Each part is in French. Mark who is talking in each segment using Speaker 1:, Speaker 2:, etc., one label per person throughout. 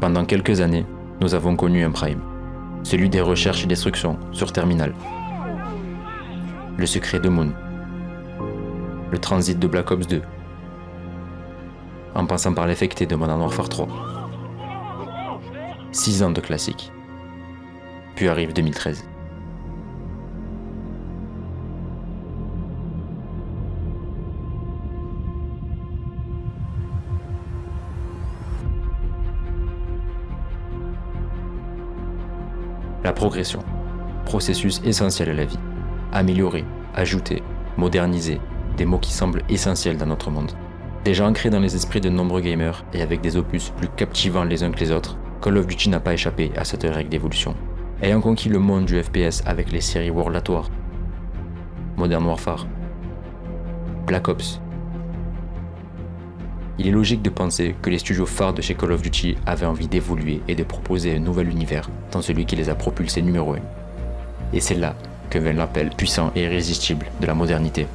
Speaker 1: Pendant quelques années, nous avons connu un prime, celui des recherches et destructions sur Terminal, le secret de Moon, le transit de Black Ops 2, en passant par l'effecté de Modern Warfare 3. 6 ans de classique. Puis arrive 2013. La progression, processus essentiel à la vie. Améliorer, ajouter, moderniser, des mots qui semblent essentiels dans notre monde. Déjà ancré dans les esprits de nombreux gamers et avec des opus plus captivants les uns que les autres, Call of Duty n'a pas échappé à cette règle d'évolution. Ayant conquis le monde du FPS avec les séries World at War, Modern Warfare, Black Ops, il est logique de penser que les studios phares de chez Call of Duty avaient envie d'évoluer et de proposer un nouvel univers dans celui qui les a propulsés numéro 1. Et c'est là que vient l'appel puissant et irrésistible de la modernité.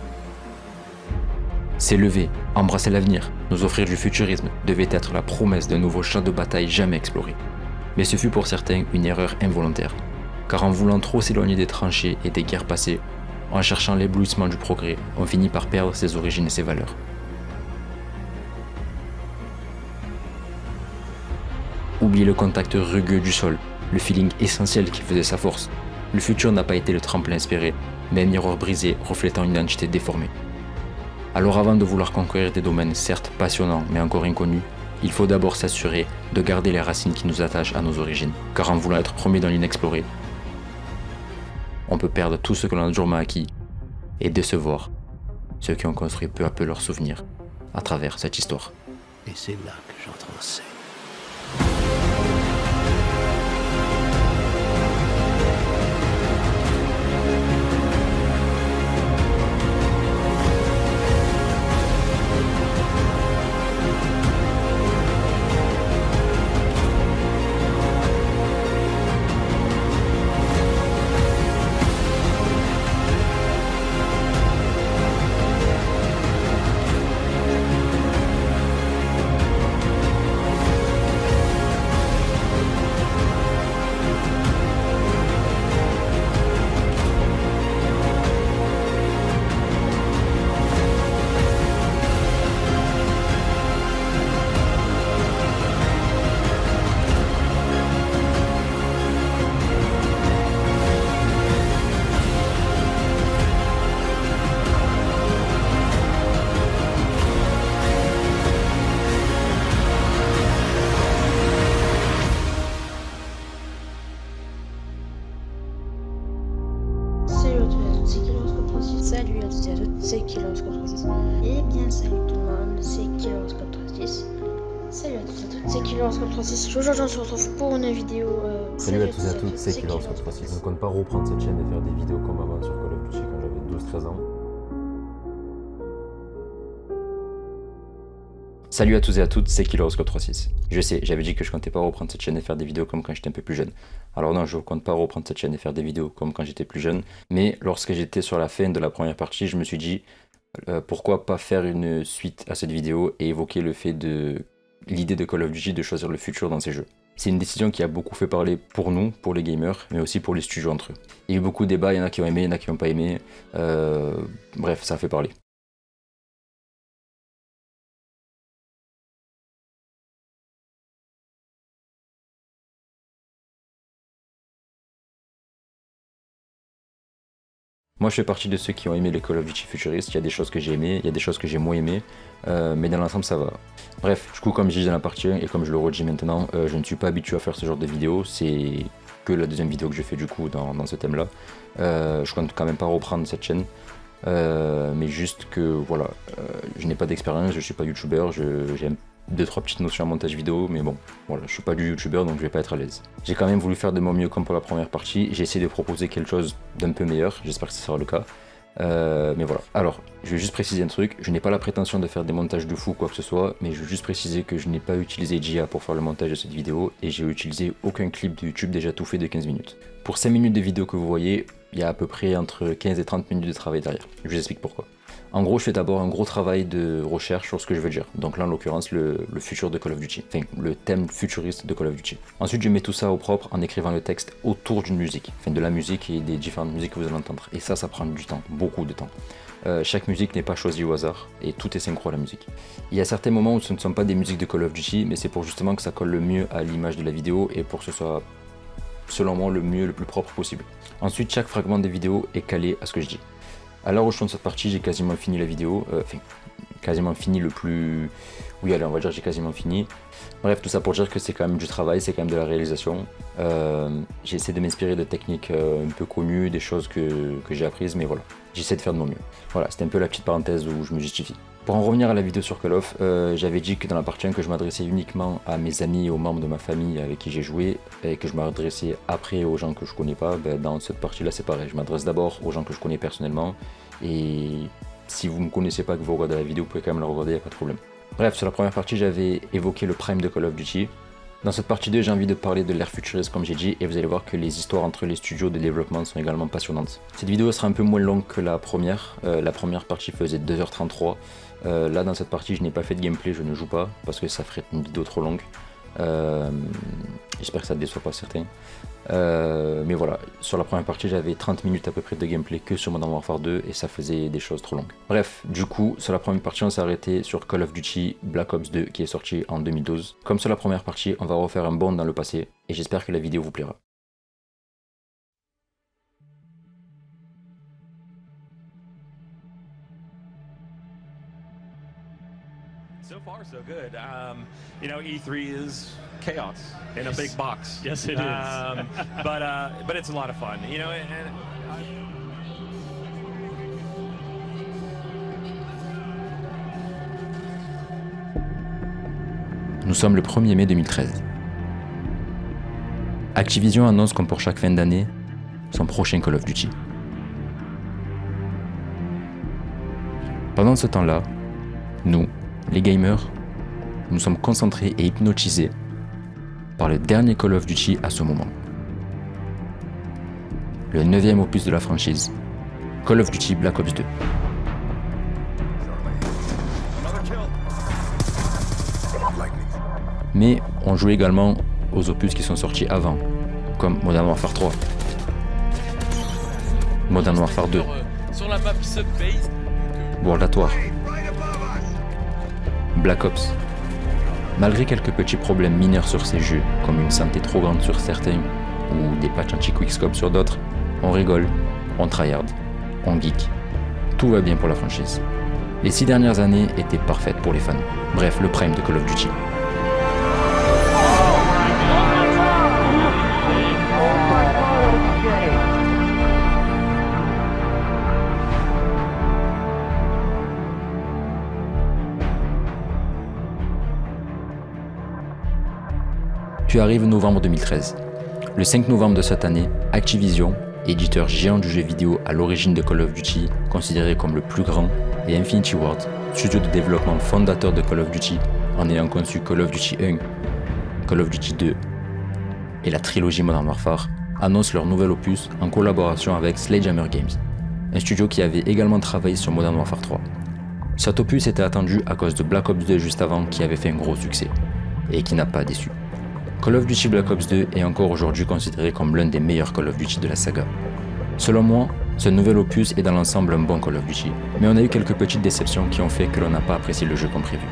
Speaker 1: S'élever, embrasser l'avenir, nous offrir du futurisme devait être la promesse d'un nouveau champ de bataille jamais exploré. Mais ce fut pour certains une erreur involontaire, car en voulant trop s'éloigner des tranchées et des guerres passées, en cherchant l'éblouissement du progrès, on finit par perdre ses origines et ses valeurs. Oubliez le contact rugueux du sol, le feeling essentiel qui faisait sa force. Le futur n'a pas été le tremplin espéré, mais un miroir brisé reflétant une identité déformée. Alors avant de vouloir conquérir des domaines certes passionnants mais encore inconnus, il faut d'abord s'assurer de garder les racines qui nous attachent à nos origines, car en voulant être premier dans l'inexploré, on peut perdre tout ce que l'on a durement acquis et décevoir ceux qui ont construit peu à peu leurs souvenirs à travers cette histoire.
Speaker 2: Et c'est là que j'entends c'est.
Speaker 3: Salut à tous et à toutes, c'est Killer86. Et bien salut tout le monde, c'est Killer86. Salut à tous et à toutes, c'est Killer86. Aujourd'hui on se retrouve pour une vidéo.
Speaker 4: Salut à tous et à toutes, c'est Killer86. Je ne compte pas reprendre cette chaîne et faire des vidéos comme avant sur Call of Duty quand j'avais 12-13 ans.
Speaker 1: Salut à tous et à toutes, c'est Killer36. Je sais, j'avais dit que je comptais pas reprendre cette chaîne et faire des vidéos comme quand j'étais un peu plus jeune. Alors non, je compte pas reprendre cette chaîne et faire des vidéos comme quand j'étais plus jeune. Mais lorsque j'étais sur la fin de la première partie, je me suis dit pourquoi pas faire une suite à cette vidéo et évoquer le fait de l'idée de Call of Duty de choisir le futur dans ses jeux. C'est une décision qui a beaucoup fait parler pour nous, pour les gamers, mais aussi pour les studios entre eux. Il y a eu beaucoup de débats, il y en a qui ont aimé, il y en a qui n'ont pas aimé. Bref, ça a fait parler. Moi je fais partie de ceux qui ont aimé les Call of Duty futuristes, il y a des choses que j'ai aimées, il y a des choses que j'ai moins aimées, mais dans l'ensemble ça va. Bref, du coup comme j'ai dit dans la partie 1 et comme je le redis maintenant, je ne suis pas habitué à faire ce genre de vidéo, c'est que la deuxième vidéo que je fais du coup dans ce thème là. Je compte quand même pas reprendre cette chaîne, mais juste que voilà, je n'ai pas d'expérience, je suis pas youtubeur, j'ai 2-3 petites notions en montage vidéo, mais bon, voilà, je suis pas du youtubeur donc je vais pas être à l'aise. J'ai quand même voulu faire de mon mieux comme pour la première partie, j'ai essayé de proposer quelque chose d'un peu meilleur, j'espère que ce sera le cas. Mais voilà, alors, je vais juste préciser un truc, je n'ai pas la prétention de faire des montages de fou ou quoi que ce soit, mais je veux juste préciser que je n'ai pas utilisé JIA pour faire le montage de cette vidéo, et j'ai utilisé aucun clip de YouTube déjà tout fait de 15 minutes. Pour 5 minutes de vidéo que vous voyez, il y a à peu près entre 15 et 30 minutes de travail derrière, je vous explique pourquoi. En gros, je fais d'abord un gros travail de recherche sur ce que je veux dire. Donc là, en l'occurrence, le futur de Call of Duty. Enfin, le thème futuriste de Call of Duty. Ensuite, je mets tout ça au propre en écrivant le texte autour d'une musique. Enfin, de la musique et des différentes musiques que vous allez entendre. Et ça prend du temps, beaucoup de temps. Chaque musique n'est pas choisie au hasard et tout est synchro à la musique. Il y a certains moments où ce ne sont pas des musiques de Call of Duty, mais c'est pour justement que ça colle le mieux à l'image de la vidéo et pour que ce soit, selon moi, le mieux, le plus propre possible. Ensuite, chaque fragment des vidéos est calé à ce que je dis. À l'heure où je tourne cette partie, j'ai quasiment fini la vidéo, quasiment fini le plus... Oui, allez, on va dire j'ai quasiment fini. Bref, tout ça pour dire que c'est quand même du travail, c'est quand même de la réalisation. J'essaie de m'inspirer de techniques un peu connues, des choses que j'ai apprises, mais voilà, j'essaie de faire de mon mieux. Voilà, c'était un peu la petite parenthèse où je me justifie. Pour en revenir à la vidéo sur Call of, j'avais dit que dans la partie 1 que je m'adressais uniquement à mes amis et aux membres de ma famille avec qui j'ai joué, et que je m'adressais après aux gens que je connais pas. Dans cette partie-là, c'est pareil. Je m'adresse d'abord aux gens que je connais personnellement, et si vous ne me connaissez pas, que vous regardez la vidéo, vous pouvez quand même la regarder, il n'y a pas de problème. Bref, sur la première partie, j'avais évoqué le prime de Call of Duty. Dans cette partie 2, j'ai envie de parler de l'ère futuriste comme j'ai dit, et vous allez voir que les histoires entre les studios de développement sont également passionnantes. Cette vidéo sera un peu moins longue que la première. La première partie faisait 2h33. Là, dans cette partie, je n'ai pas fait de gameplay, je ne joue pas, parce que ça ferait une vidéo trop longue. J'espère que ça ne déçoit pas certains. Mais voilà, sur la première partie, j'avais 30 minutes à peu près de gameplay que sur Modern Warfare 2 et ça faisait des choses trop longues. Bref, du coup, sur la première partie, on s'est arrêté sur Call of Duty Black Ops 2 qui est sorti en 2012. Comme sur la première partie, on va refaire un bond dans le passé et j'espère que la vidéo vous plaira.
Speaker 5: So far, so good. You know, E3 is chaos in a big box.
Speaker 6: Yes, it is.
Speaker 5: But it's a lot of fun. You know,
Speaker 1: Nous sommes le 1er mai 2013. Activision annonce comme pour chaque fin d'année son prochain Call of Duty. Pendant ce temps-là, nous, les gamers, nous sommes concentrés et hypnotisés par le dernier Call of Duty à ce moment. Le 9e opus de la franchise, Call of Duty Black Ops 2. Mais on joue également aux opus qui sont sortis avant, comme Modern Warfare 3, Modern Warfare 2,
Speaker 6: Sur la map Subbase.
Speaker 1: World at War, Black Ops. Malgré quelques petits problèmes mineurs sur ces jeux, comme une santé trop grande sur certains, ou des patchs anti-quickscope sur d'autres, on rigole, on tryhard, on geek. Tout va bien pour la franchise. Les 6 dernières années étaient parfaites pour les fans. Bref, le prime de Call of Duty. Puis arrive novembre 2013. Le 5 novembre de cette année, Activision, éditeur géant du jeu vidéo à l'origine de Call of Duty, considéré comme le plus grand, et Infinity Ward, studio de développement fondateur de Call of Duty, en ayant conçu Call of Duty 1, Call of Duty 2 et la trilogie Modern Warfare, annoncent leur nouvel opus en collaboration avec Sledgehammer Games, un studio qui avait également travaillé sur Modern Warfare 3. Cet opus était attendu à cause de Black Ops 2 juste avant qui avait fait un gros succès, et qui n'a pas déçu. Call of Duty Black Ops 2 est encore aujourd'hui considéré comme l'un des meilleurs Call of Duty de la saga. Selon moi, ce nouvel opus est dans l'ensemble un bon Call of Duty, mais on a eu quelques petites déceptions qui ont fait que l'on n'a pas apprécié le jeu comme prévu.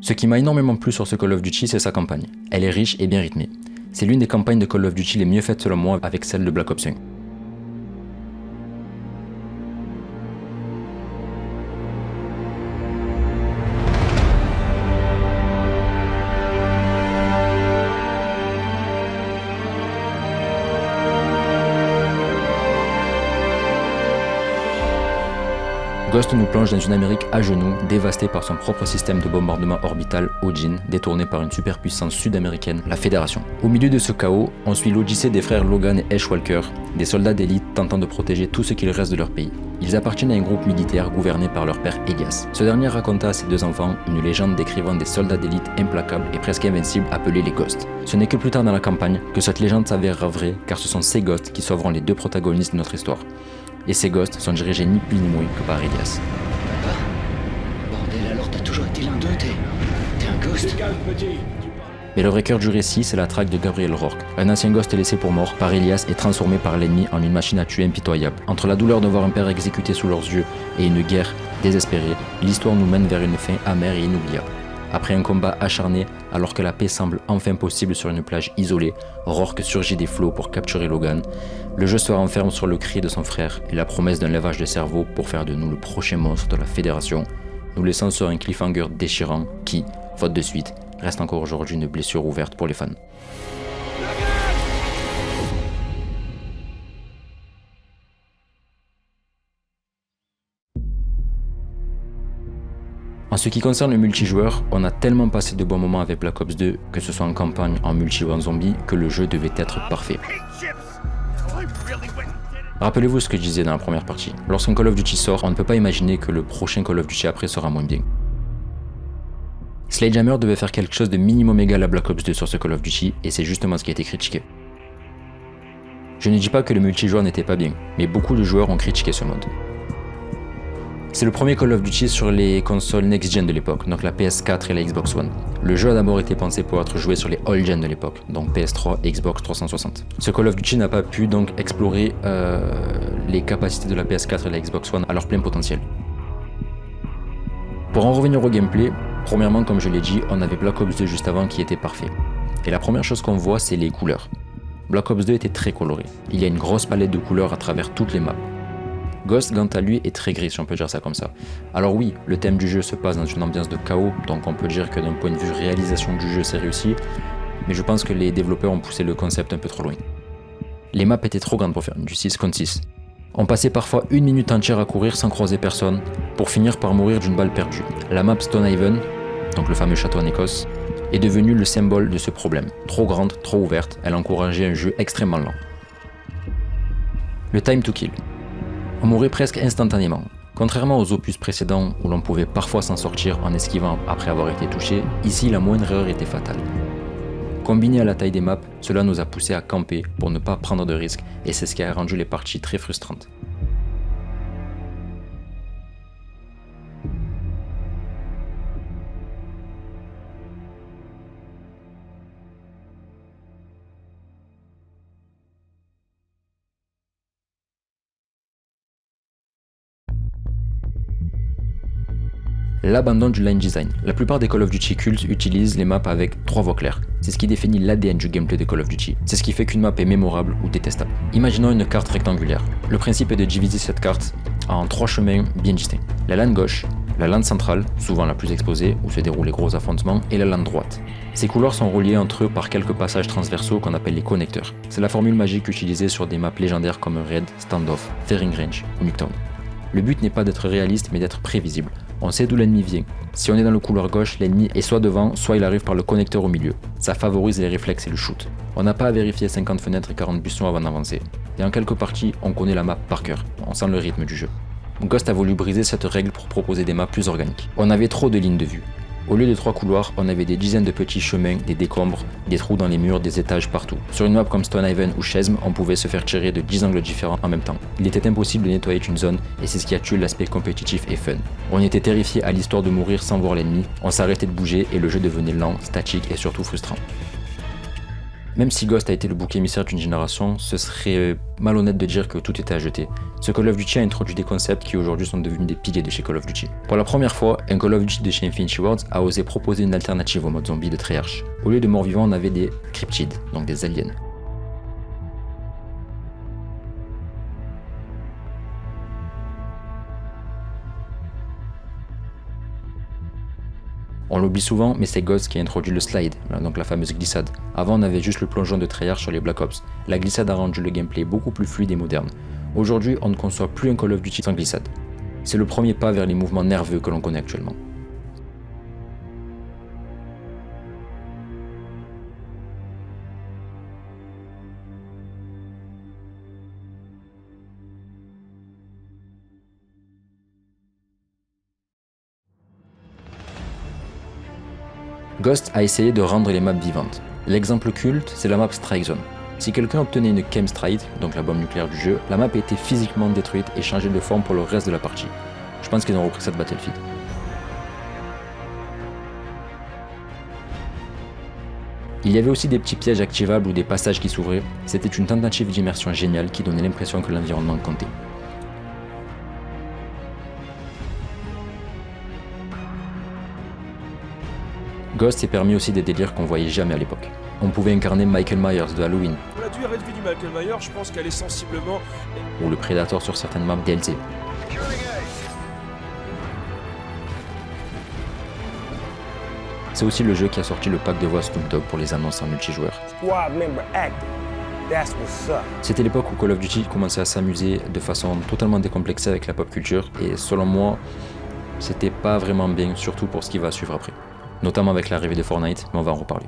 Speaker 1: Ce qui m'a énormément plu sur ce Call of Duty, c'est sa campagne. Elle est riche et bien rythmée. C'est l'une des campagnes de Call of Duty les mieux faites selon moi avec celle de Black Ops 1. Ghost nous plonge dans une Amérique à genoux, dévastée par son propre système de bombardement orbital Ojin, détourné par une superpuissance sud-américaine, la Fédération. Au milieu de ce chaos, on suit l'odyssée des frères Logan et Ash Walker, des soldats d'élite tentant de protéger tout ce qu'il reste de leur pays. Ils appartiennent à un groupe militaire gouverné par leur père Elias. Ce dernier raconta à ses deux enfants une légende décrivant des soldats d'élite implacables et presque invincibles appelés les Ghosts. Ce n'est que plus tard dans la campagne que cette légende s'avérera vraie, car ce sont ces Ghosts qui sauveront les deux protagonistes de notre histoire. Et ces Ghosts sont dirigés ni plus ni moins que par Elias.
Speaker 7: Papa, bordel, alors t'as toujours été l'un d'eux, t'es un Ghost.
Speaker 1: Mais le vrai cœur du récit, c'est la traque de Gabriel Rourke, un ancien Ghost laissé pour mort par Elias et transformé par l'ennemi en une machine à tuer impitoyable. Entre la douleur de voir un père exécuté sous leurs yeux et une guerre désespérée, l'histoire nous mène vers une fin amère et inoubliable. Après un combat acharné, alors que la paix semble enfin possible sur une plage isolée, Rourke surgit des flots pour capturer Logan. Le jeu se renferme sur le cri de son frère et la promesse d'un lavage de cerveau pour faire de nous le prochain monstre de la Fédération, nous laissant sur un cliffhanger déchirant qui, faute de suite, reste encore aujourd'hui une blessure ouverte pour les fans. En ce qui concerne le multijoueur, on a tellement passé de bons moments avec Black Ops 2, que ce soit en campagne, en multi ou en zombie, que le jeu devait être parfait. Rappelez-vous ce que je disais dans la première partie. Lorsqu'un Call of Duty sort, on ne peut pas imaginer que le prochain Call of Duty après sera moins bien. Sledgehammer devait faire quelque chose de minimum égal à Black Ops 2 sur ce Call of Duty, et c'est justement ce qui a été critiqué. Je ne dis pas que le multijoueur n'était pas bien, mais beaucoup de joueurs ont critiqué ce mode. C'est le premier Call of Duty sur les consoles next-gen de l'époque, donc la PS4 et la Xbox One. Le jeu a d'abord été pensé pour être joué sur les old-gen de l'époque, donc PS3 et Xbox 360. Ce Call of Duty n'a pas pu donc explorer les capacités de la PS4 et la Xbox One à leur plein potentiel. Pour en revenir au gameplay, premièrement, comme je l'ai dit, on avait Black Ops 2 juste avant qui était parfait. Et la première chose qu'on voit, c'est les couleurs. Black Ops 2 était très coloré. Il y a une grosse palette de couleurs à travers toutes les maps. Ghost, quant à lui, est très gris, si on peut dire ça comme ça. Alors oui, le thème du jeu se passe dans une ambiance de chaos, donc on peut dire que d'un point de vue réalisation du jeu, c'est réussi, mais je pense que les développeurs ont poussé le concept un peu trop loin. Les maps étaient trop grandes pour faire du 6 contre 6. On passait parfois une minute entière à courir sans croiser personne, pour finir par mourir d'une balle perdue. La map Stonehaven, donc le fameux château en Écosse, est devenue le symbole de ce problème. Trop grande, trop ouverte, elle encourageait un jeu extrêmement lent. Le time to kill. On mourait presque instantanément. Contrairement aux opus précédents où l'on pouvait parfois s'en sortir en esquivant après avoir été touché, ici la moindre erreur était fatale. Combiné à la taille des maps, cela nous a poussé à camper pour ne pas prendre de risques et c'est ce qui a rendu les parties très frustrantes. L'abandon du line design. La plupart des Call of Duty cultes utilisent les maps avec 3 voies claires. C'est ce qui définit l'ADN du gameplay de Call of Duty. C'est ce qui fait qu'une map est mémorable ou détestable. Imaginons une carte rectangulaire. Le principe est de diviser cette carte en 3 chemins bien distincts. La lane gauche, la lane centrale, souvent la plus exposée, où se déroulent les gros affrontements, et la lane droite. Ces couloirs sont reliés entre eux par quelques passages transversaux qu'on appelle les connecteurs. C'est la formule magique utilisée sur des maps légendaires comme Raid, Standoff, Firing Range ou Nuketown. Le but n'est pas d'être réaliste mais d'être prévisible. On sait d'où l'ennemi vient. Si on est dans le couloir gauche, l'ennemi est soit devant, soit il arrive par le connecteur au milieu. Ça favorise les réflexes et le shoot. On n'a pas à vérifier 50 fenêtres et 40 buissons avant d'avancer. Et en quelques parties, on connaît la map par cœur. On sent le rythme du jeu. Ghost a voulu briser cette règle pour proposer des maps plus organiques. On avait trop de lignes de vue. Au lieu de 3 couloirs, on avait des dizaines de petits chemins, des décombres, des trous dans les murs, des étages partout. Sur une map comme Stonehaven ou Chesme, on pouvait se faire tirer de 10 angles différents en même temps. Il était impossible de nettoyer une zone et c'est ce qui a tué l'aspect compétitif et fun. On était terrifié à l'histoire de mourir sans voir l'ennemi, on s'arrêtait de bouger et le jeu devenait lent, statique et surtout frustrant. Même si Ghost a été le bouc émissaire d'une génération, ce serait malhonnête de dire que tout était à jeter. Ce Call of Duty a introduit des concepts qui aujourd'hui sont devenus des piliers de chez Call of Duty. Pour la première fois, un Call of Duty de chez Infinity Ward a osé proposer une alternative au mode zombie de Treyarch. Au lieu de morts vivants, on avait des cryptides, donc des aliens. On l'oublie souvent, mais c'est Ghost qui a introduit le slide, donc la fameuse glissade. Avant, on avait juste le plongeon de Treyarch sur les Black Ops. La glissade a rendu le gameplay beaucoup plus fluide et moderne. Aujourd'hui, on ne conçoit plus un Call of Duty sans glissade. C'est le premier pas vers les mouvements nerveux que l'on connaît actuellement. Ghost a essayé de rendre les maps vivantes. L'exemple culte, c'est la map Strike Zone. Si quelqu'un obtenait une chemstrike, donc la bombe nucléaire du jeu, la map était physiquement détruite et changeait de forme pour le reste de la partie. Je pense qu'ils ont repris ça de Battlefield. Il y avait aussi des petits pièges activables ou des passages qui s'ouvraient. C'était une tentative d'immersion géniale qui donnait l'impression que l'environnement comptait. Ghost s'est permis aussi des délires qu'on voyait jamais à l'époque. On pouvait incarner Michael Myers de Halloween.
Speaker 8: La durée de vie du Michael Myers, je pense qu'elle est sensiblement...
Speaker 1: Ou le Predator sur certaines maps DLC. C'est aussi le jeu qui a sorti le pack de voix Snoop Dogg pour les annonces en multijoueur. C'était l'époque où Call of Duty commençait à s'amuser de façon totalement décomplexée avec la pop culture, et selon moi, c'était pas vraiment bien, surtout pour ce qui va suivre après. Notamment avec l'arrivée de Fortnite, mais on va en reparler.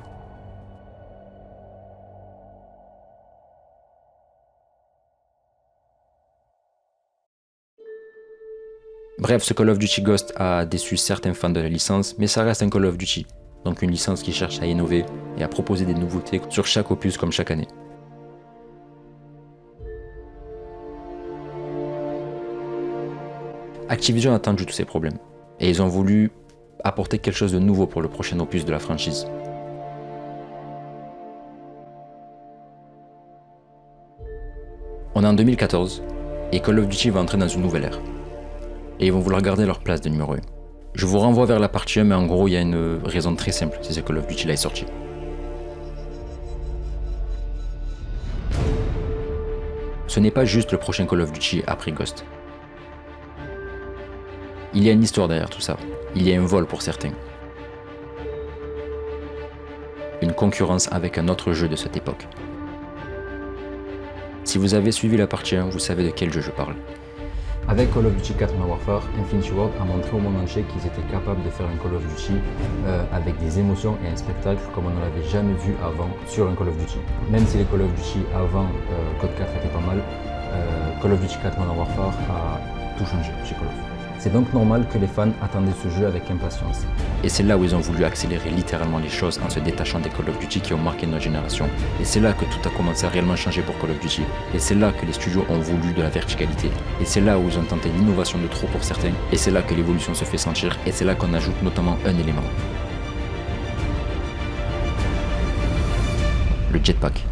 Speaker 1: Bref, ce Call of Duty Ghost a déçu certains fans de la licence, mais ça reste un Call of Duty, donc une licence qui cherche à innover et à proposer des nouveautés sur chaque opus comme chaque année. Activision a attendu tous ces problèmes, et ils ont voulu apporter quelque chose de nouveau pour le prochain opus de la franchise. On est en 2014, et Call of Duty va entrer dans une nouvelle ère. Et ils vont vouloir garder leur place de numéro 1. Je vous renvoie vers la partie 1, mais en gros, il y a une raison très simple, c'est que Call of Duty là est sorti. Ce n'est pas juste le prochain Call of Duty après Ghost. Il y a une histoire derrière tout ça. Il y a un vol pour certains. Une concurrence avec un autre jeu de cette époque. Si vous avez suivi la partie 1, vous savez de quel jeu je parle.
Speaker 4: Avec Call of Duty 4 Modern Warfare, Infinity Ward a montré au monde entier qu'ils étaient capables de faire un Call of Duty avec des émotions et un spectacle comme on ne l'avait jamais vu avant sur un Call of Duty. Même si les Call of Duty avant Code 4 étaient pas mal, Call of Duty 4 Modern Warfare a tout changé chez Call of. C'est donc normal que les fans attendaient ce jeu avec impatience.
Speaker 1: Et c'est là où ils ont voulu accélérer littéralement les choses en se détachant des Call of Duty qui ont marqué notre génération. Et c'est là que tout a commencé à réellement changer pour Call of Duty. Et c'est là que les studios ont voulu de la verticalité. Et c'est là où ils ont tenté l'innovation de trop pour certains. Et c'est là que l'évolution se fait sentir. Et c'est là qu'on ajoute notamment un élément. Le jetpack.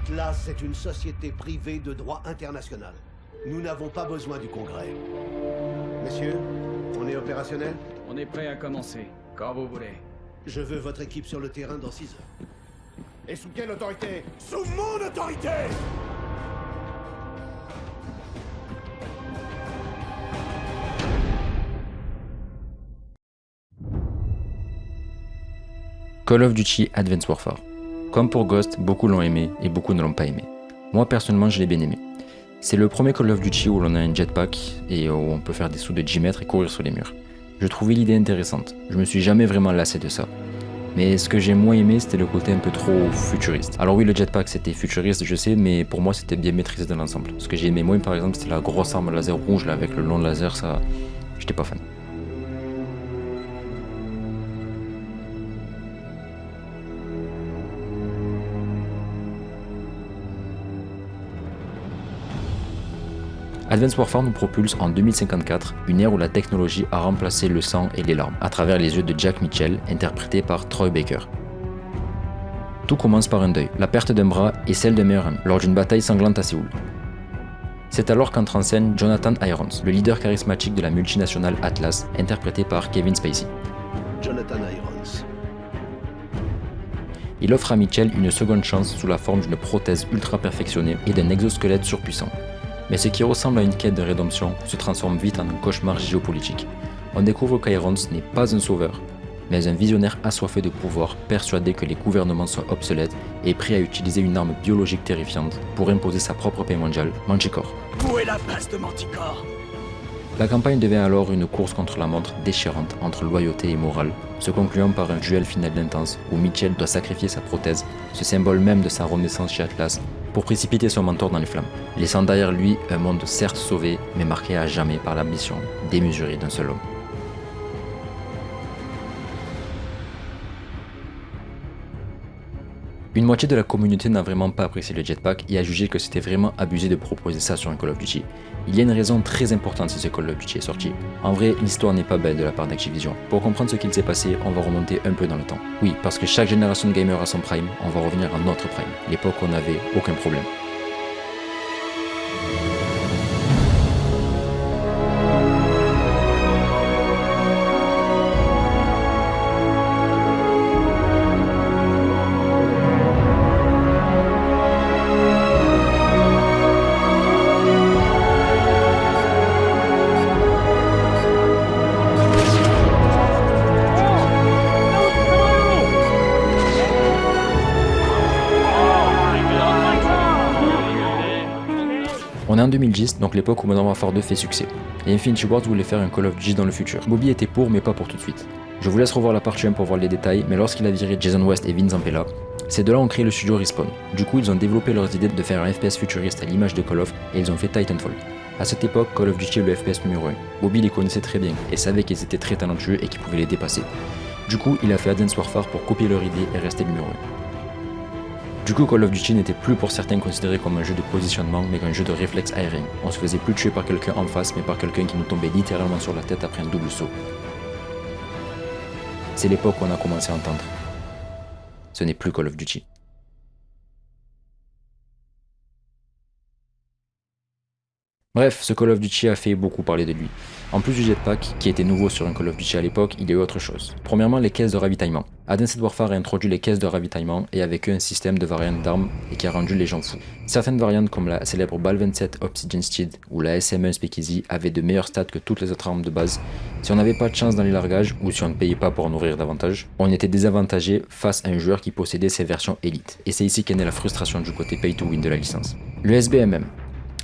Speaker 2: Atlas est une société privée de droit international. Nous n'avons pas besoin du Congrès. Messieurs, on est opérationnel?
Speaker 7: On est prêt à commencer, quand vous voulez.
Speaker 2: Je veux votre équipe sur le terrain dans 6 heures.
Speaker 9: Et sous quelle autorité?
Speaker 2: Sous mon autorité!
Speaker 1: Call of Duty Advanced Warfare. Comme pour Ghost, beaucoup l'ont aimé et beaucoup ne l'ont pas aimé. Moi personnellement, je l'ai bien aimé. C'est le premier Call of Duty où l'on a un jetpack et où on peut faire des sauts de 10 mètres et courir sur les murs. Je trouvais l'idée intéressante, je me suis jamais vraiment lassé de ça. Mais ce que j'ai moins aimé, c'était le côté un peu trop futuriste. Alors oui, le jetpack c'était futuriste, je sais, mais pour moi c'était bien maîtrisé dans l'ensemble. Ce que j'ai aimé moins par exemple, c'était la grosse arme laser rouge là avec le long laser, ça, j'étais pas fan. Advanced Warfare nous propulse en 2054, une ère où la technologie a remplacé le sang et les larmes, à travers les yeux de Jack Mitchell, interprété par Troy Baker. Tout commence par un deuil, la perte d'un bras et celle d'un meilleur ami, lors d'une bataille sanglante à Séoul. C'est alors qu'entre en scène Jonathan Irons, le leader charismatique de la multinationale Atlas, interprété par Kevin Spacey.
Speaker 2: Jonathan Irons.
Speaker 1: Il offre à Mitchell une seconde chance sous la forme d'une prothèse ultra perfectionnée et d'un exosquelette surpuissant. Mais ce qui ressemble à une quête de rédemption se transforme vite en un cauchemar géopolitique. On découvre qu'Irons n'est pas un sauveur, mais un visionnaire assoiffé de pouvoir, persuadé que les gouvernements sont obsolètes et prêt à utiliser une arme biologique terrifiante pour imposer sa propre paix mondiale, Manticore.
Speaker 7: Où est la base de Manticore?
Speaker 1: La campagne devient alors une course contre la montre déchirante entre loyauté et morale, se concluant par un duel final intense où Mitchell doit sacrifier sa prothèse, ce symbole même de sa renaissance chez Atlas, pour précipiter son mentor dans les flammes, laissant derrière lui un monde certes sauvé, mais marqué à jamais par l'ambition démesurée d'un seul homme. Une moitié de la communauté n'a vraiment pas apprécié le jetpack et a jugé que c'était vraiment abusé de proposer ça sur un Call of Duty. Il y a une raison très importante si ce Call of Duty est sorti. En vrai, l'histoire n'est pas belle de la part d'Activision. Pour comprendre ce qu'il s'est passé, on va remonter un peu dans le temps. Oui, parce que chaque génération de gamers a son prime, on va revenir à notre prime, l'époque où on n'avait aucun problème. On est en 2010, donc l'époque où Modern Warfare 2 fait succès, et Infinity Ward voulait faire un Call of Duty dans le futur. Bobby était pour, mais pas pour tout de suite. Je vous laisse revoir la partie 1 pour voir les détails, mais lorsqu'il a viré Jason West et Vince Zampella, ces deux-là ont créé le studio Respawn. Du coup, ils ont développé leurs idées de faire un FPS futuriste à l'image de Call of, et ils ont fait Titanfall. À cette époque, Call of Duty est le FPS numéro 1. Bobby les connaissait très bien, et savait qu'ils étaient très talentueux et qu'ils pouvaient les dépasser. Du coup, il a fait Advanced Warfare pour copier leur idée et rester numéro 1. Du coup, Call of Duty n'était plus pour certains considéré comme un jeu de positionnement, mais qu'un jeu de réflexe aérien. On se faisait plus tuer par quelqu'un en face, mais par quelqu'un qui nous tombait littéralement sur la tête après un double saut. C'est l'époque où on a commencé à entendre. Ce n'est plus Call of Duty. Bref, ce Call of Duty a fait beaucoup parler de lui. En plus du jetpack, qui était nouveau sur un Call of Duty à l'époque, il y a eu autre chose. Premièrement, les caisses de ravitaillement. Advanced Warfare a introduit les caisses de ravitaillement et avec eux un système de variantes d'armes et qui a rendu les gens fous. Certaines variantes comme la célèbre BAL 27 Obsidian Steed ou la SM1 Speakeasy avaient de meilleurs stats que toutes les autres armes de base. Si on n'avait pas de chance dans les largages ou si on ne payait pas pour en ouvrir davantage, on était désavantagé face à un joueur qui possédait ces versions élites. Et c'est ici qu'est née la frustration du côté pay to win de la licence. Le SBMM.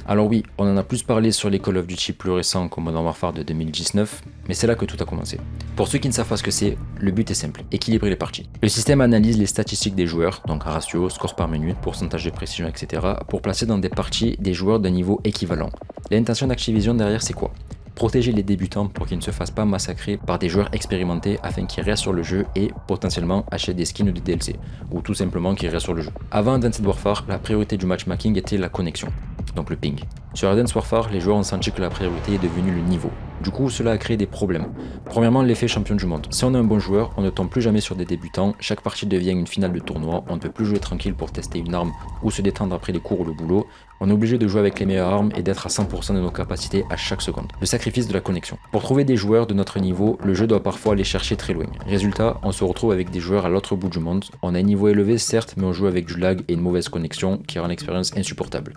Speaker 1: Alors oui, on en a plus parlé sur les Call of Duty plus récents comme Modern Warfare de 2019, mais c'est là que tout a commencé. Pour ceux qui ne savent pas ce que c'est, le but est simple, équilibrer les parties. Le système analyse les statistiques des joueurs, donc ratio, score par minute, pourcentage de précision, etc., pour placer dans des parties des joueurs d'un niveau équivalent. L'intention d'Activision derrière c'est quoi ? Protéger les débutants pour qu'ils ne se fassent pas massacrer par des joueurs expérimentés afin qu'ils restent sur le jeu et potentiellement achètent des skins ou des DLC, ou tout simplement qu'ils restent sur le jeu. Avant Advanced Warfare, la priorité du matchmaking était la connexion, donc le ping. Sur Advanced Warfare, les joueurs ont senti que la priorité est devenue le niveau. Du coup, cela a créé des problèmes. Premièrement, l'effet champion du monde. Si on est un bon joueur, on ne tombe plus jamais sur des débutants, chaque partie devient une finale de tournoi, on ne peut plus jouer tranquille pour tester une arme ou se détendre après les cours ou le boulot, on est obligé de jouer avec les meilleures armes et d'être à 100% de nos capacités à chaque seconde. Le sacrifice de la connexion. Pour trouver des joueurs de notre niveau, le jeu doit parfois aller chercher très loin. Résultat, on se retrouve avec des joueurs à l'autre bout du monde, on a un niveau élevé certes, mais on joue avec du lag et une mauvaise connexion qui rend l'expérience insupportable.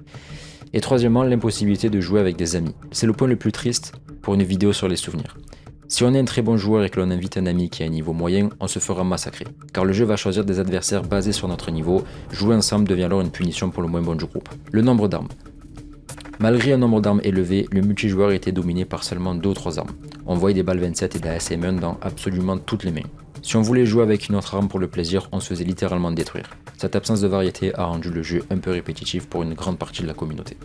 Speaker 1: Et troisièmement, l'impossibilité de jouer avec des amis. C'est le point le plus triste pour une vidéo sur les souvenirs. Si on est un très bon joueur et que l'on invite un ami qui a un niveau moyen, on se fera massacrer. Car le jeu va choisir des adversaires basés sur notre niveau, jouer ensemble devient alors une punition pour le moins bon du groupe. Le nombre d'armes. Malgré un nombre d'armes élevé, le multijoueur était dominé par seulement 2 ou 3 armes. On voyait des balles 27 et des ASM1 dans absolument toutes les mains. Si on voulait jouer avec une autre arme pour le plaisir, on se faisait littéralement détruire. Cette absence de variété a rendu le jeu un peu répétitif pour une grande partie de la communauté.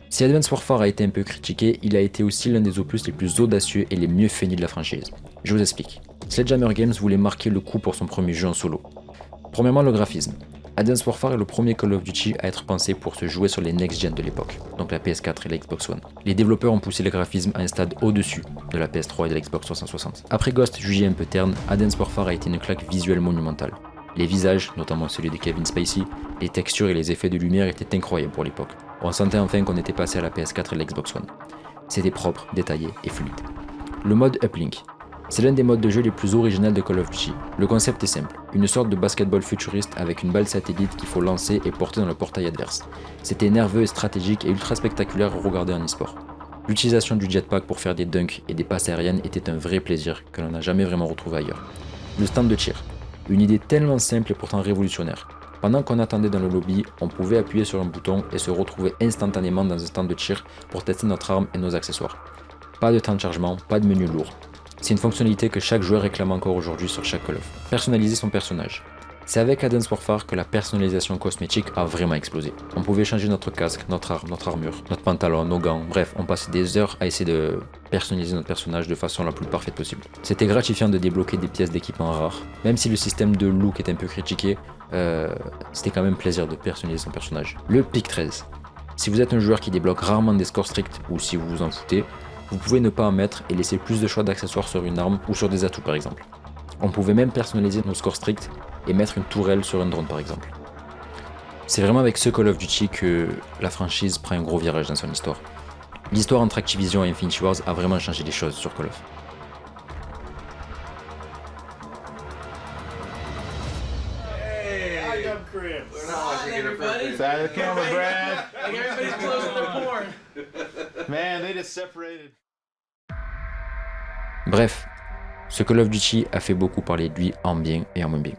Speaker 1: Si Advanced Warfare a été un peu critiqué, il a été aussi l'un des opus les plus audacieux et les mieux finis de la franchise. Je vous explique. Sledgehammer Games voulait marquer le coup pour son premier jeu en solo. Premièrement, le graphisme. Advanced Warfare est le premier Call of Duty à être pensé pour se jouer sur les next-gen de l'époque, donc la PS4 et la Xbox One. Les développeurs ont poussé le graphisme à un stade au-dessus de la PS3 et de la Xbox 360. Après Ghost jugé un peu terne, Advanced Warfare a été une claque visuelle monumentale. Les visages, notamment celui de Kevin Spacey, les textures et les effets de lumière étaient incroyables pour l'époque. On sentait enfin qu'on était passé à la PS4 et la Xbox One. C'était propre, détaillé et fluide. Le mode Uplink. C'est l'un des modes de jeu les plus originaux de Call of Duty. Le concept est simple, une sorte de basketball futuriste avec une balle satellite qu'il faut lancer et porter dans le portail adverse. C'était nerveux et stratégique et ultra spectaculaire à regarder en e-sport. L'utilisation du jetpack pour faire des dunks et des passes aériennes était un vrai plaisir que l'on n'a jamais vraiment retrouvé ailleurs. Le stand de tir. Une idée tellement simple et pourtant révolutionnaire. Pendant qu'on attendait dans le lobby, on pouvait appuyer sur un bouton et se retrouver instantanément dans un stand de tir pour tester notre arme et nos accessoires. Pas de temps de chargement, pas de menu lourd. C'est une fonctionnalité que chaque joueur réclame encore aujourd'hui sur chaque Call of. Personnaliser son personnage. C'est avec Advanced Warfare que la personnalisation cosmétique a vraiment explosé. On pouvait changer notre casque, notre arme, notre armure, notre pantalon, nos gants, bref, on passait des heures à essayer de personnaliser notre personnage de façon la plus parfaite possible. C'était gratifiant de débloquer des pièces d'équipement rares. Même si le système de look est un peu critiqué, c'était quand même plaisir de personnaliser son personnage. Le pick 13. Si vous êtes un joueur qui débloque rarement des scores stricts ou si vous vous en foutez, vous pouvez ne pas en mettre et laisser plus de choix d'accessoires sur une arme ou sur des atouts par exemple. On pouvait même personnaliser nos scores stricts et mettre une tourelle sur un drone par exemple. C'est vraiment avec ce Call of Duty que la franchise prend un gros virage dans son histoire. L'histoire entre Activision et Infinity Ward a vraiment changé les choses sur Call of.
Speaker 9: Side of the camera, Brad.
Speaker 6: Everybody's closing their porn.
Speaker 9: Man, they just separated.
Speaker 1: Bref, ce Call of Duty a fait beaucoup parler de lui en bien et en moins bien.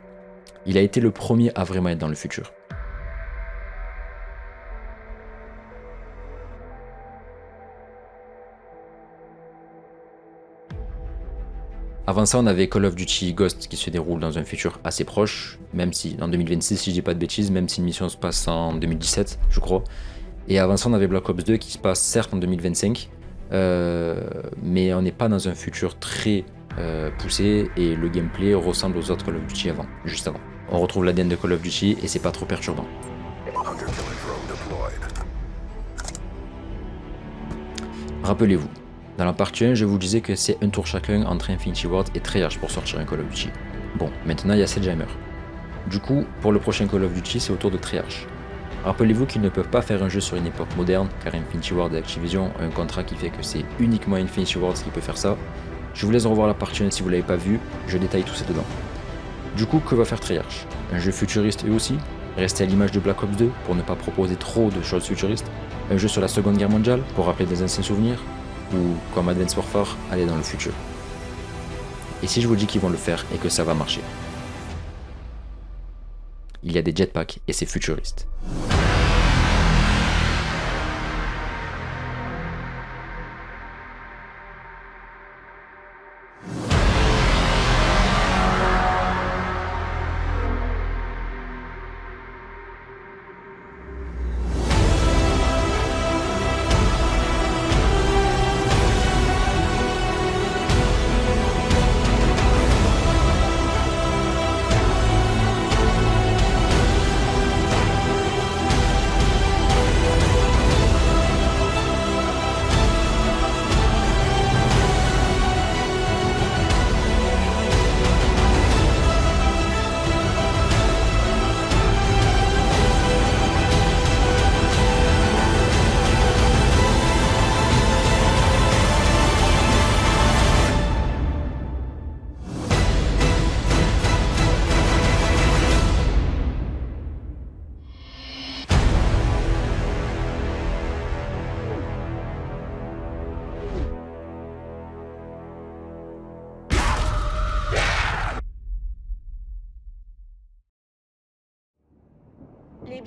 Speaker 1: Il a été le premier à vraiment être dans le futur. Avant ça, on avait Call of Duty Ghost qui se déroule dans un futur assez proche, même si, en 2026 si je dis pas de bêtises, même si une mission se passe en 2017, je crois. Et avant ça, on avait Black Ops 2 qui se passe certes en 2025, mais on n'est pas dans un futur très poussé et le gameplay ressemble aux autres Call of Duty avant, juste avant. On retrouve l'ADN de Call of Duty et c'est pas trop perturbant. Rappelez-vous, dans la partie 1, je vous disais que c'est un tour chacun entre Infinity Ward et Treyarch pour sortir un Call of Duty. Bon, maintenant il y a Sledgehammer. Du coup, pour le prochain Call of Duty, c'est au tour de Treyarch. Rappelez-vous qu'ils ne peuvent pas faire un jeu sur une époque moderne, car Infinity Ward et Activision ont un contrat qui fait que c'est uniquement Infinity Ward qui peut faire ça. Je vous laisse revoir la partie 1 si vous l'avez pas vue, je détaille tout ça dedans. Du coup, que va faire Treyarch? Un jeu futuriste eux aussi? Rester à l'image de Black Ops 2 pour ne pas proposer trop de choses futuristes? Un jeu sur la Seconde Guerre mondiale pour rappeler des anciens souvenirs? Ou comme Advanced Warfare, aller dans le futur? Et si je vous dis qu'ils vont le faire et que ça va marcher? Il y a des jetpacks et c'est futuriste.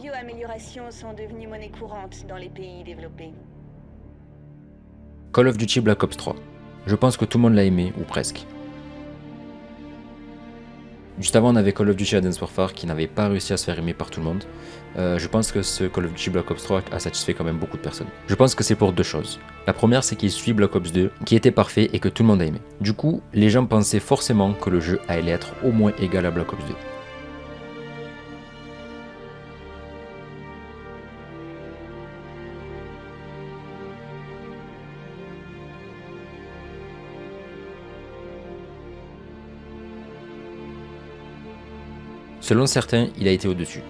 Speaker 10: bioaméliorations sont devenues monnaie courante dans les pays développés.
Speaker 1: Call of Duty Black Ops 3. Je pense que tout le monde l'a aimé, ou presque. Juste avant, on avait Call of Duty Advanced Warfare qui n'avait pas réussi à se faire aimer par tout le monde. Je pense que ce Call of Duty Black Ops 3 a satisfait quand même beaucoup de personnes. Je pense que c'est pour deux choses. La première, c'est qu'il suit Black Ops 2, qui était parfait et que tout le monde a aimé. Du coup, les gens pensaient forcément que le jeu allait être au moins égal à Black Ops 2. Selon certains, il a été au-dessus.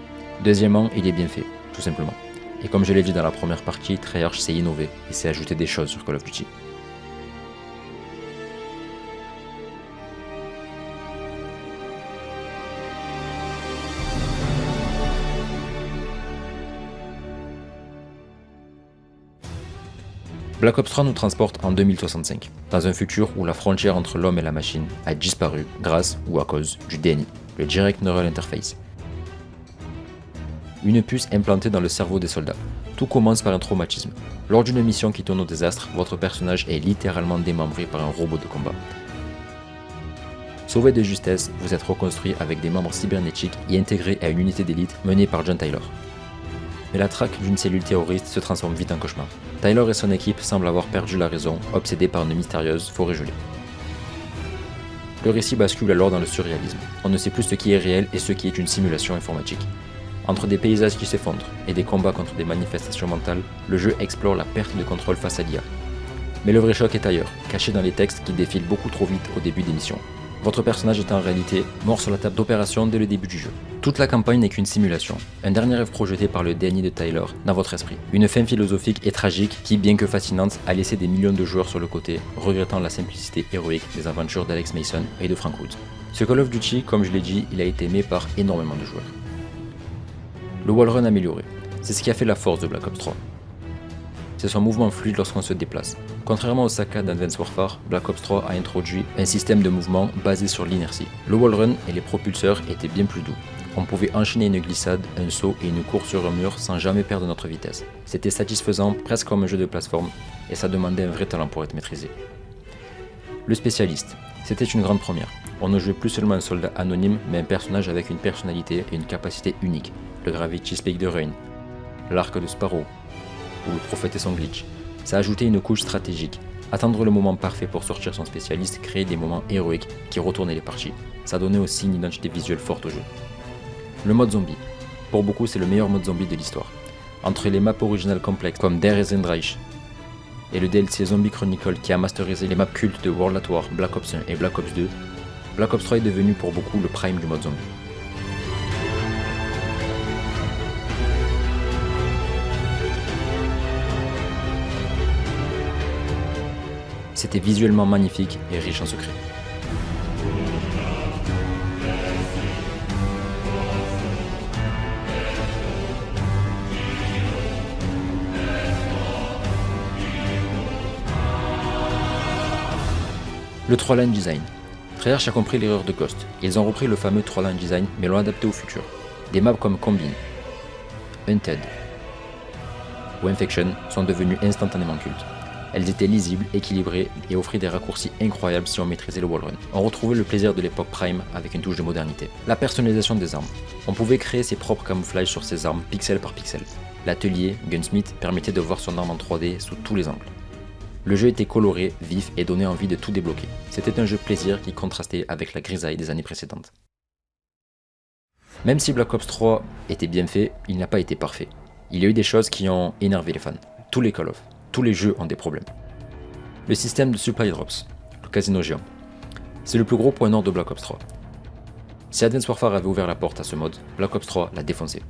Speaker 1: Deuxièmement, il est bien fait, tout simplement. Et comme je l'ai dit dans la première partie, Treyarch s'est innové et s'est ajouté des choses sur Call of Duty. Black Ops 3 nous transporte en 2065, dans un futur où la frontière entre l'homme et la machine a disparu grâce ou à cause du DNI, le Direct Neural Interface. Une puce implantée dans le cerveau des soldats. Tout commence par un traumatisme. Lors d'une mission qui tourne au désastre, votre personnage est littéralement démembré par un robot de combat. Sauvé de justesse, vous êtes reconstruit avec des membres cybernétiques et intégré à une unité d'élite menée par John Tyler. Mais la traque d'une cellule terroriste se transforme vite en cauchemar. Tyler et son équipe semblent avoir perdu la raison, obsédés par une mystérieuse forêt gelée. Le récit bascule alors dans le surréalisme. On ne sait plus ce qui est réel et ce qui est une simulation informatique. Entre des paysages qui s'effondrent et des combats contre des manifestations mentales, le jeu explore la perte de contrôle face à l'IA. Mais le vrai choc est ailleurs, caché dans les textes qui défilent beaucoup trop vite au début des missions. Votre personnage est en réalité mort sur la table d'opération dès le début du jeu. Toute la campagne n'est qu'une simulation, un dernier rêve projeté par le DNI de Tyler dans votre esprit. Une fin philosophique et tragique qui, bien que fascinante, a laissé des millions de joueurs sur le côté, regrettant la simplicité héroïque des aventures d'Alex Mason et de Frank Woods. Ce Call of Duty, comme je l'ai dit, il a été aimé par énormément de joueurs. Le wallrun amélioré, c'est ce qui a fait la force de Black Ops 3. C'est son mouvement fluide lorsqu'on se déplace. Contrairement au saccade d'Advanced Warfare, Black Ops 3 a introduit un système de mouvement basé sur l'inertie. Le wallrun et les propulseurs étaient bien plus doux. On pouvait enchaîner une glissade, un saut et une course sur un mur sans jamais perdre notre vitesse. C'était satisfaisant, presque comme un jeu de plateforme, et ça demandait un vrai talent pour être maîtrisé. Le spécialiste, c'était une grande première. On ne jouait plus seulement un soldat anonyme, mais un personnage avec une personnalité et une capacité unique. Le Gravity Spike de Rain, l'arc de Sparrow, ou le prophète et son glitch. Ça ajoutait une couche stratégique. Attendre le moment parfait pour sortir son spécialiste créait des moments héroïques qui retournaient les parties. Ça donnait aussi une identité visuelle forte au jeu. Le mode zombie. Pour beaucoup, c'est le meilleur mode zombie de l'histoire. Entre les maps originales complexes comme Der Eisenreich et le DLC Zombie Chronicle qui a masterisé les maps cultes de World at War, Black Ops 1 et Black Ops 2, Black Ops 3 est devenu pour beaucoup le prime du mode zombie. C'était visuellement magnifique et riche en secrets. Le 3-line design. Treyarch a compris l'erreur de Ghost. Ils ont repris le fameux 3-line design mais l'ont adapté au futur. Des maps comme Combine, Hunted ou Infection sont devenues instantanément cultes. Elles étaient lisibles, équilibrées et offraient des raccourcis incroyables si on maîtrisait le wallrun. On retrouvait le plaisir de l'époque Prime avec une touche de modernité. La personnalisation des armes. On pouvait créer ses propres camouflages sur ses armes pixel par pixel. L'atelier Gunsmith permettait de voir son arme en 3D sous tous les angles. Le jeu était coloré, vif et donnait envie de tout débloquer. C'était un jeu plaisir qui contrastait avec la grisaille des années précédentes. Même si Black Ops 3 était bien fait, il n'a pas été parfait. Il y a eu des choses qui ont énervé les fans. Tous les Call of. Tous les jeux ont des problèmes. Le système de supply drops, le casino géant, c'est le plus gros point noir de Black Ops 3. Si Advanced Warfare avait ouvert la porte à ce mode, Black Ops 3 l'a défoncé.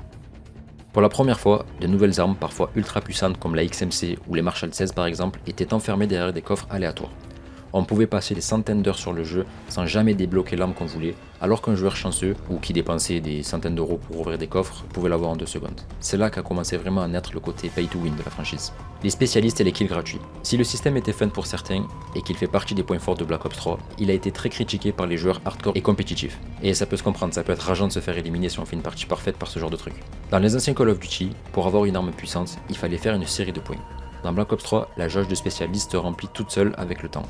Speaker 1: Pour la première fois, de nouvelles armes parfois ultra puissantes comme la XMC ou les Marshall 16 par exemple étaient enfermées derrière des coffres aléatoires. On pouvait passer des centaines d'heures sur le jeu sans jamais débloquer l'arme qu'on voulait, alors qu'un joueur chanceux, ou qui dépensait des centaines d'euros pour ouvrir des coffres, pouvait l'avoir en 2 secondes. C'est là qu'a commencé vraiment à naître le côté pay to win de la franchise. Les spécialistes et les kills gratuits. Si le système était fun pour certains, et qu'il fait partie des points forts de Black Ops 3, il a été très critiqué par les joueurs hardcore et compétitifs. Et ça peut se comprendre, ça peut être rageant de se faire éliminer si on fait une partie parfaite par ce genre de truc. Dans les anciens Call of Duty, pour avoir une arme puissante, il fallait faire une série de points. Dans Black Ops 3, la jauge de spécialiste se remplit toute seule avec le temps.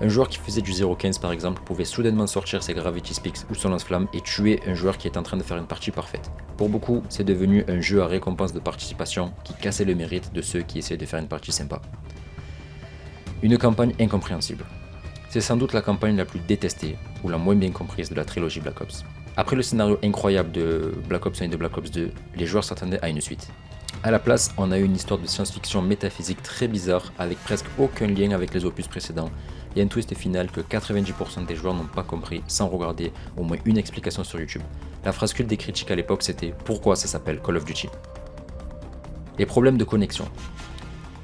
Speaker 1: Un joueur qui faisait du 0.15 par exemple pouvait soudainement sortir ses Gravity Speaks ou son lance-flamme et tuer un joueur qui est en train de faire une partie parfaite. Pour beaucoup, c'est devenu un jeu à récompense de participation qui cassait le mérite de ceux qui essayaient de faire une partie sympa. Une campagne incompréhensible. C'est sans doute la campagne la plus détestée ou la moins bien comprise de la trilogie Black Ops. Après le scénario incroyable de Black Ops 1 et de Black Ops 2, les joueurs s'attendaient à une suite. A la place, on a eu une histoire de science-fiction métaphysique très bizarre avec presque aucun lien avec les opus précédents et un twist final que 90% des joueurs n'ont pas compris sans regarder au moins une explication sur YouTube. La phrase culte des critiques à l'époque c'était « Pourquoi ça s'appelle Call of Duty ?» Les problèmes de connexion.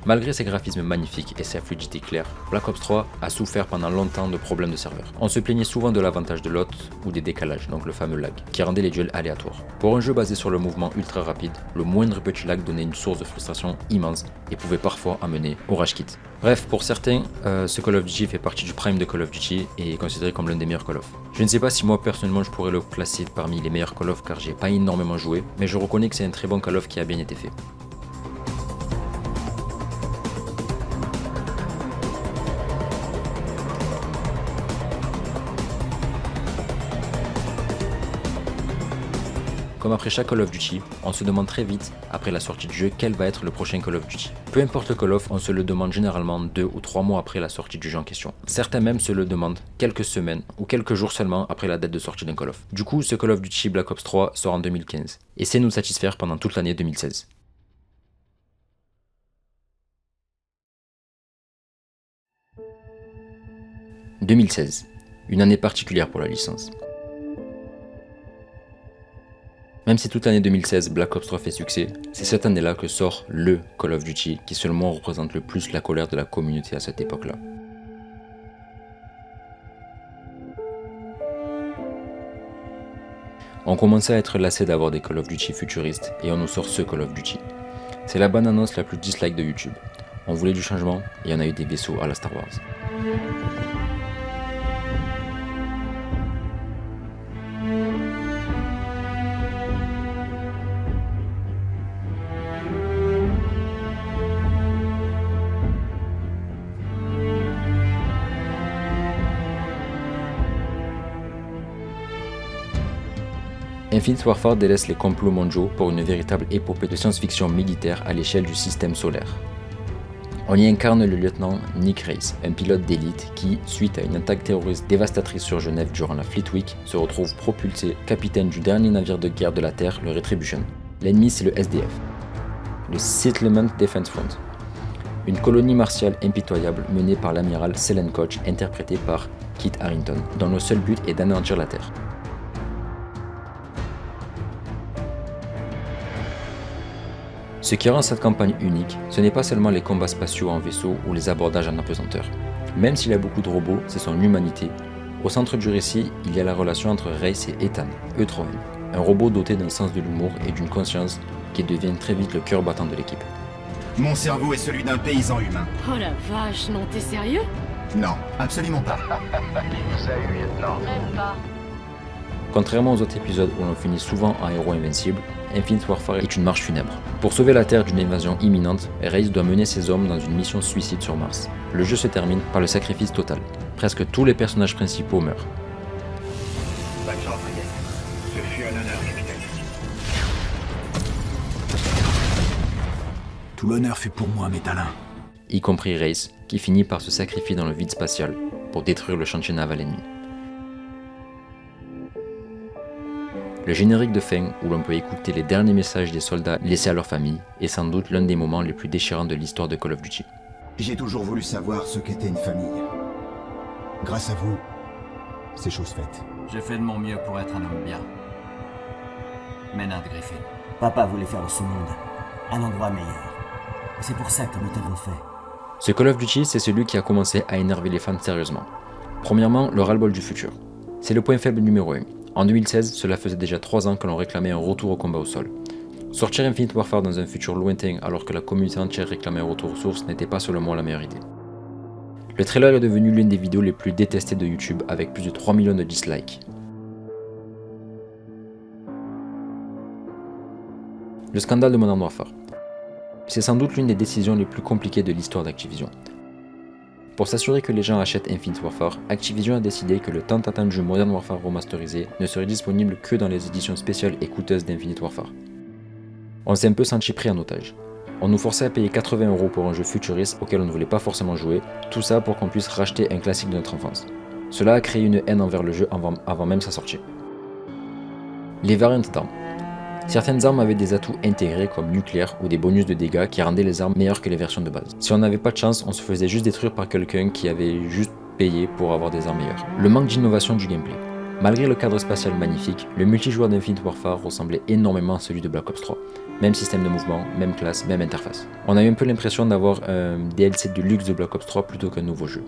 Speaker 1: Malgré ses graphismes magnifiques et sa fluidité claire, Black Ops 3 a souffert pendant longtemps de problèmes de serveur. On se plaignait souvent de l'avantage de l'hôte ou des décalages, donc le fameux lag, qui rendait les duels aléatoires. Pour un jeu basé sur le mouvement ultra rapide, le moindre petit lag donnait une source de frustration immense et pouvait parfois amener au rage quit. Bref, pour certains, ce Call of Duty fait partie du prime de Call of Duty et est considéré comme l'un des meilleurs Call of. Je ne sais pas si moi personnellement je pourrais le placer parmi les meilleurs Call of car j'ai pas énormément joué, mais je reconnais que c'est un très bon Call of qui a bien été fait. Comme après chaque Call of Duty, on se demande très vite, après la sortie du jeu, quel va être le prochain Call of Duty. Peu importe le Call of, on se le demande généralement 2 ou 3 mois après la sortie du jeu en question. Certains même se le demandent quelques semaines ou quelques jours seulement après la date de sortie d'un Call of. Du coup, ce Call of Duty Black Ops 3 sort en 2015, et c'est nous satisfaire pendant toute l'année 2016. « 2016, une année particulière pour la licence. Même si toute l'année 2016 Black Ops 3 fait succès, c'est cette année-là que sort le Call of Duty qui seulement représente le plus la colère de la communauté à cette époque-là. On commençait à être lassé d'avoir des Call of Duty futuristes et on nous sort ce Call of Duty. C'est la bande-annonce la plus dislike de YouTube. On voulait du changement et on a eu des vaisseaux à la Star Wars. Infinite Warfare délaisse les complots mondiaux pour une véritable épopée de science-fiction militaire à l'échelle du système solaire. On y incarne le lieutenant Nick Race, un pilote d'élite qui, suite à une attaque terroriste dévastatrice sur Genève durant la Fleet Week, se retrouve propulsé capitaine du dernier navire de guerre de la Terre, le Retribution. L'ennemi c'est le SDF, le Settlement Defense Front, une colonie martiale impitoyable menée par l'amiral Selen Koch, interprété par Kit Harington, dont le seul but est d'anéantir la Terre. Ce qui rend cette campagne unique, ce n'est pas seulement les combats spatiaux en vaisseau ou les abordages en apesanteur. Même s'il y a beaucoup de robots, c'est son humanité. Au centre du récit, il y a la relation entre Race et Ethan, E3M, un robot doté d'un sens de l'humour et d'une conscience qui devient très vite le cœur battant de l'équipe.
Speaker 11: Mon cerveau est celui d'un paysan humain.
Speaker 12: Oh la vache, non, t'es sérieux?
Speaker 11: Non, absolument pas.
Speaker 13: Il vous a eu, lieutenant.
Speaker 12: Même pas.
Speaker 1: Contrairement aux autres épisodes où l'on finit souvent en héros invincible, Infinite Warfare est une marche funèbre. Pour sauver la Terre d'une invasion imminente, Race doit mener ses hommes dans une mission suicide sur Mars. Le jeu se termine par le sacrifice total. Presque tous les personnages principaux meurent.
Speaker 13: Bonne chance, Ryan. Ce fut un honneur, capitaine.
Speaker 11: Tout l'honneur fait pour moi, Métalin.
Speaker 1: Y compris Race, qui finit par se sacrifier dans le vide spatial pour détruire le chantier naval ennemi. Le générique de fin, où l'on peut écouter les derniers messages des soldats laissés à leur famille, est sans doute l'un des moments les plus déchirants de l'histoire de Call of Duty.
Speaker 11: J'ai toujours voulu savoir ce qu'était une famille. Grâce à vous, c'est chose faite.
Speaker 7: J'ai fait de mon mieux pour être un homme bien. Maynard Griffin.
Speaker 14: Papa voulait faire de ce monde un endroit meilleur. C'est pour ça que nous t'avons fait.
Speaker 1: Ce Call of Duty, c'est celui qui a commencé à énerver les fans sérieusement. Premièrement, le ras-le-bol du futur. C'est le point faible numéro 1. En 2016, cela faisait déjà 3 ans que l'on réclamait un retour au combat au sol. Sortir Infinite Warfare dans un futur lointain alors que la communauté entière réclamait un retour aux sources n'était pas selon moi la meilleure idée. Le trailer est devenu l'une des vidéos les plus détestées de YouTube avec plus de 3 millions de dislikes. Le scandale de Modern Warfare. C'est sans doute l'une des décisions les plus compliquées de l'histoire d'Activision. Pour s'assurer que les gens achètent Infinite Warfare, Activision a décidé que le tant attendu Modern Warfare remasterisé ne serait disponible que dans les éditions spéciales et coûteuses d'Infinite Warfare. On s'est un peu senti pris en otage. On nous forçait à payer 80 € pour un jeu futuriste auquel on ne voulait pas forcément jouer, tout ça pour qu'on puisse racheter un classique de notre enfance. Cela a créé une haine envers le jeu avant même sa sortie. Les variantes d'armes. Certaines armes avaient des atouts intégrés comme nucléaire ou des bonus de dégâts qui rendaient les armes meilleures que les versions de base. Si on n'avait pas de chance, on se faisait juste détruire par quelqu'un qui avait juste payé pour avoir des armes meilleures. Le manque d'innovation du gameplay. Malgré le cadre spatial magnifique, le multijoueur d'Infinite Warfare ressemblait énormément à celui de Black Ops 3. Même système de mouvement, même classe, même interface. On a eu un peu l'impression d'avoir un DLC de luxe de Black Ops 3 plutôt qu'un nouveau jeu.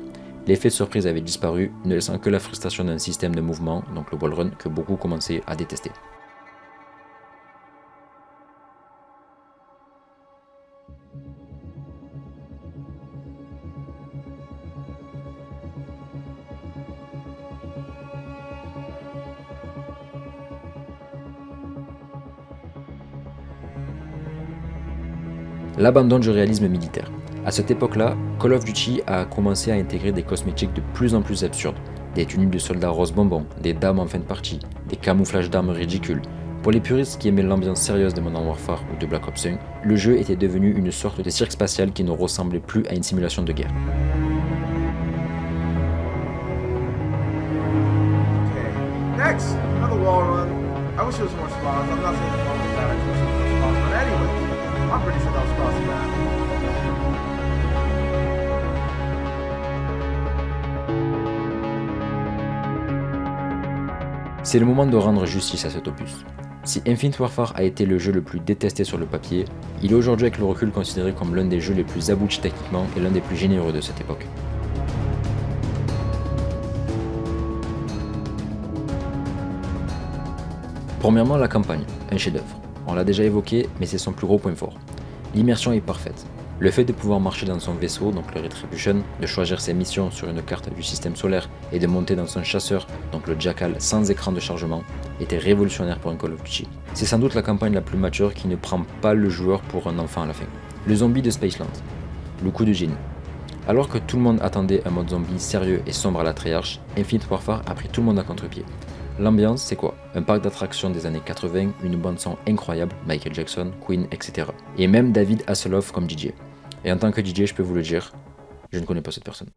Speaker 1: L'effet de surprise avait disparu, ne laissant que la frustration d'un système de mouvement, donc le wall run, que beaucoup commençaient à détester. L'abandon du réalisme militaire. À cette époque-là, Call of Duty a commencé à intégrer des cosmétiques de plus en plus absurdes. Des tenues de soldats rose bonbon, des dames en fin de partie, des camouflages d'armes ridicules. Pour les puristes qui aimaient l'ambiance sérieuse de Modern Warfare ou de Black Ops 1, le jeu était devenu une sorte de cirque spatial qui ne ressemblait plus à une simulation de guerre.
Speaker 6: Okay. Next, another wall run. I wish it was more spawns. I'm not saying it's wrong with that. I wish it was more spawns. But anyway, I'm pretty sure that was crossing that.
Speaker 1: C'est le moment de rendre justice à cet opus. Si Infinite Warfare a été le jeu le plus détesté sur le papier, il est aujourd'hui avec le recul considéré comme l'un des jeux les plus aboutis techniquement et l'un des plus généreux de cette époque. Premièrement, la campagne, un chef-d'œuvre. On l'a déjà évoqué, mais c'est son plus gros point fort. L'immersion est parfaite. Le fait de pouvoir marcher dans son vaisseau, donc le Retribution, de choisir ses missions sur une carte du système solaire et de monter dans son chasseur, donc le Jackal, sans écran de chargement, était révolutionnaire pour un Call of Duty. C'est sans doute la campagne la plus mature qui ne prend pas le joueur pour un enfant à la fin. Le zombie de Spaceland, le coup de génie. Alors que tout le monde attendait un mode zombie sérieux et sombre à la Treyarch, Infinite Warfare a pris tout le monde à contre-pied. L'ambiance, c'est quoi? Un parc d'attractions des années 80, une bande-son incroyable, Michael Jackson, Queen, etc. Et même David Hasselhoff comme DJ. Et en tant que DJ, je peux vous le dire, je ne connais pas cette personne.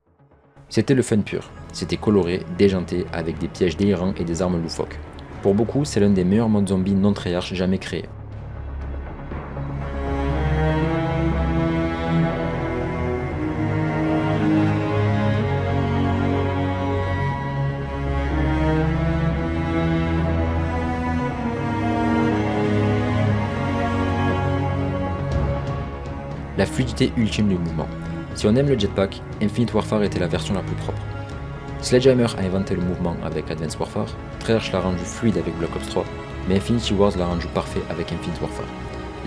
Speaker 1: C'était le fun pur. C'était coloré, déjanté, avec des pièges délirants et des armes loufoques. Pour beaucoup, c'est l'un des meilleurs modes zombies non Treyarch jamais créés. La fluidité ultime du mouvement. Si on aime le jetpack, Infinite Warfare était la version la plus propre. Sledgehammer a inventé le mouvement avec Advanced Warfare, Treyarch l'a rendu fluide avec Black Ops 3, mais Infinity Ward l'a rendu parfait avec Infinite Warfare.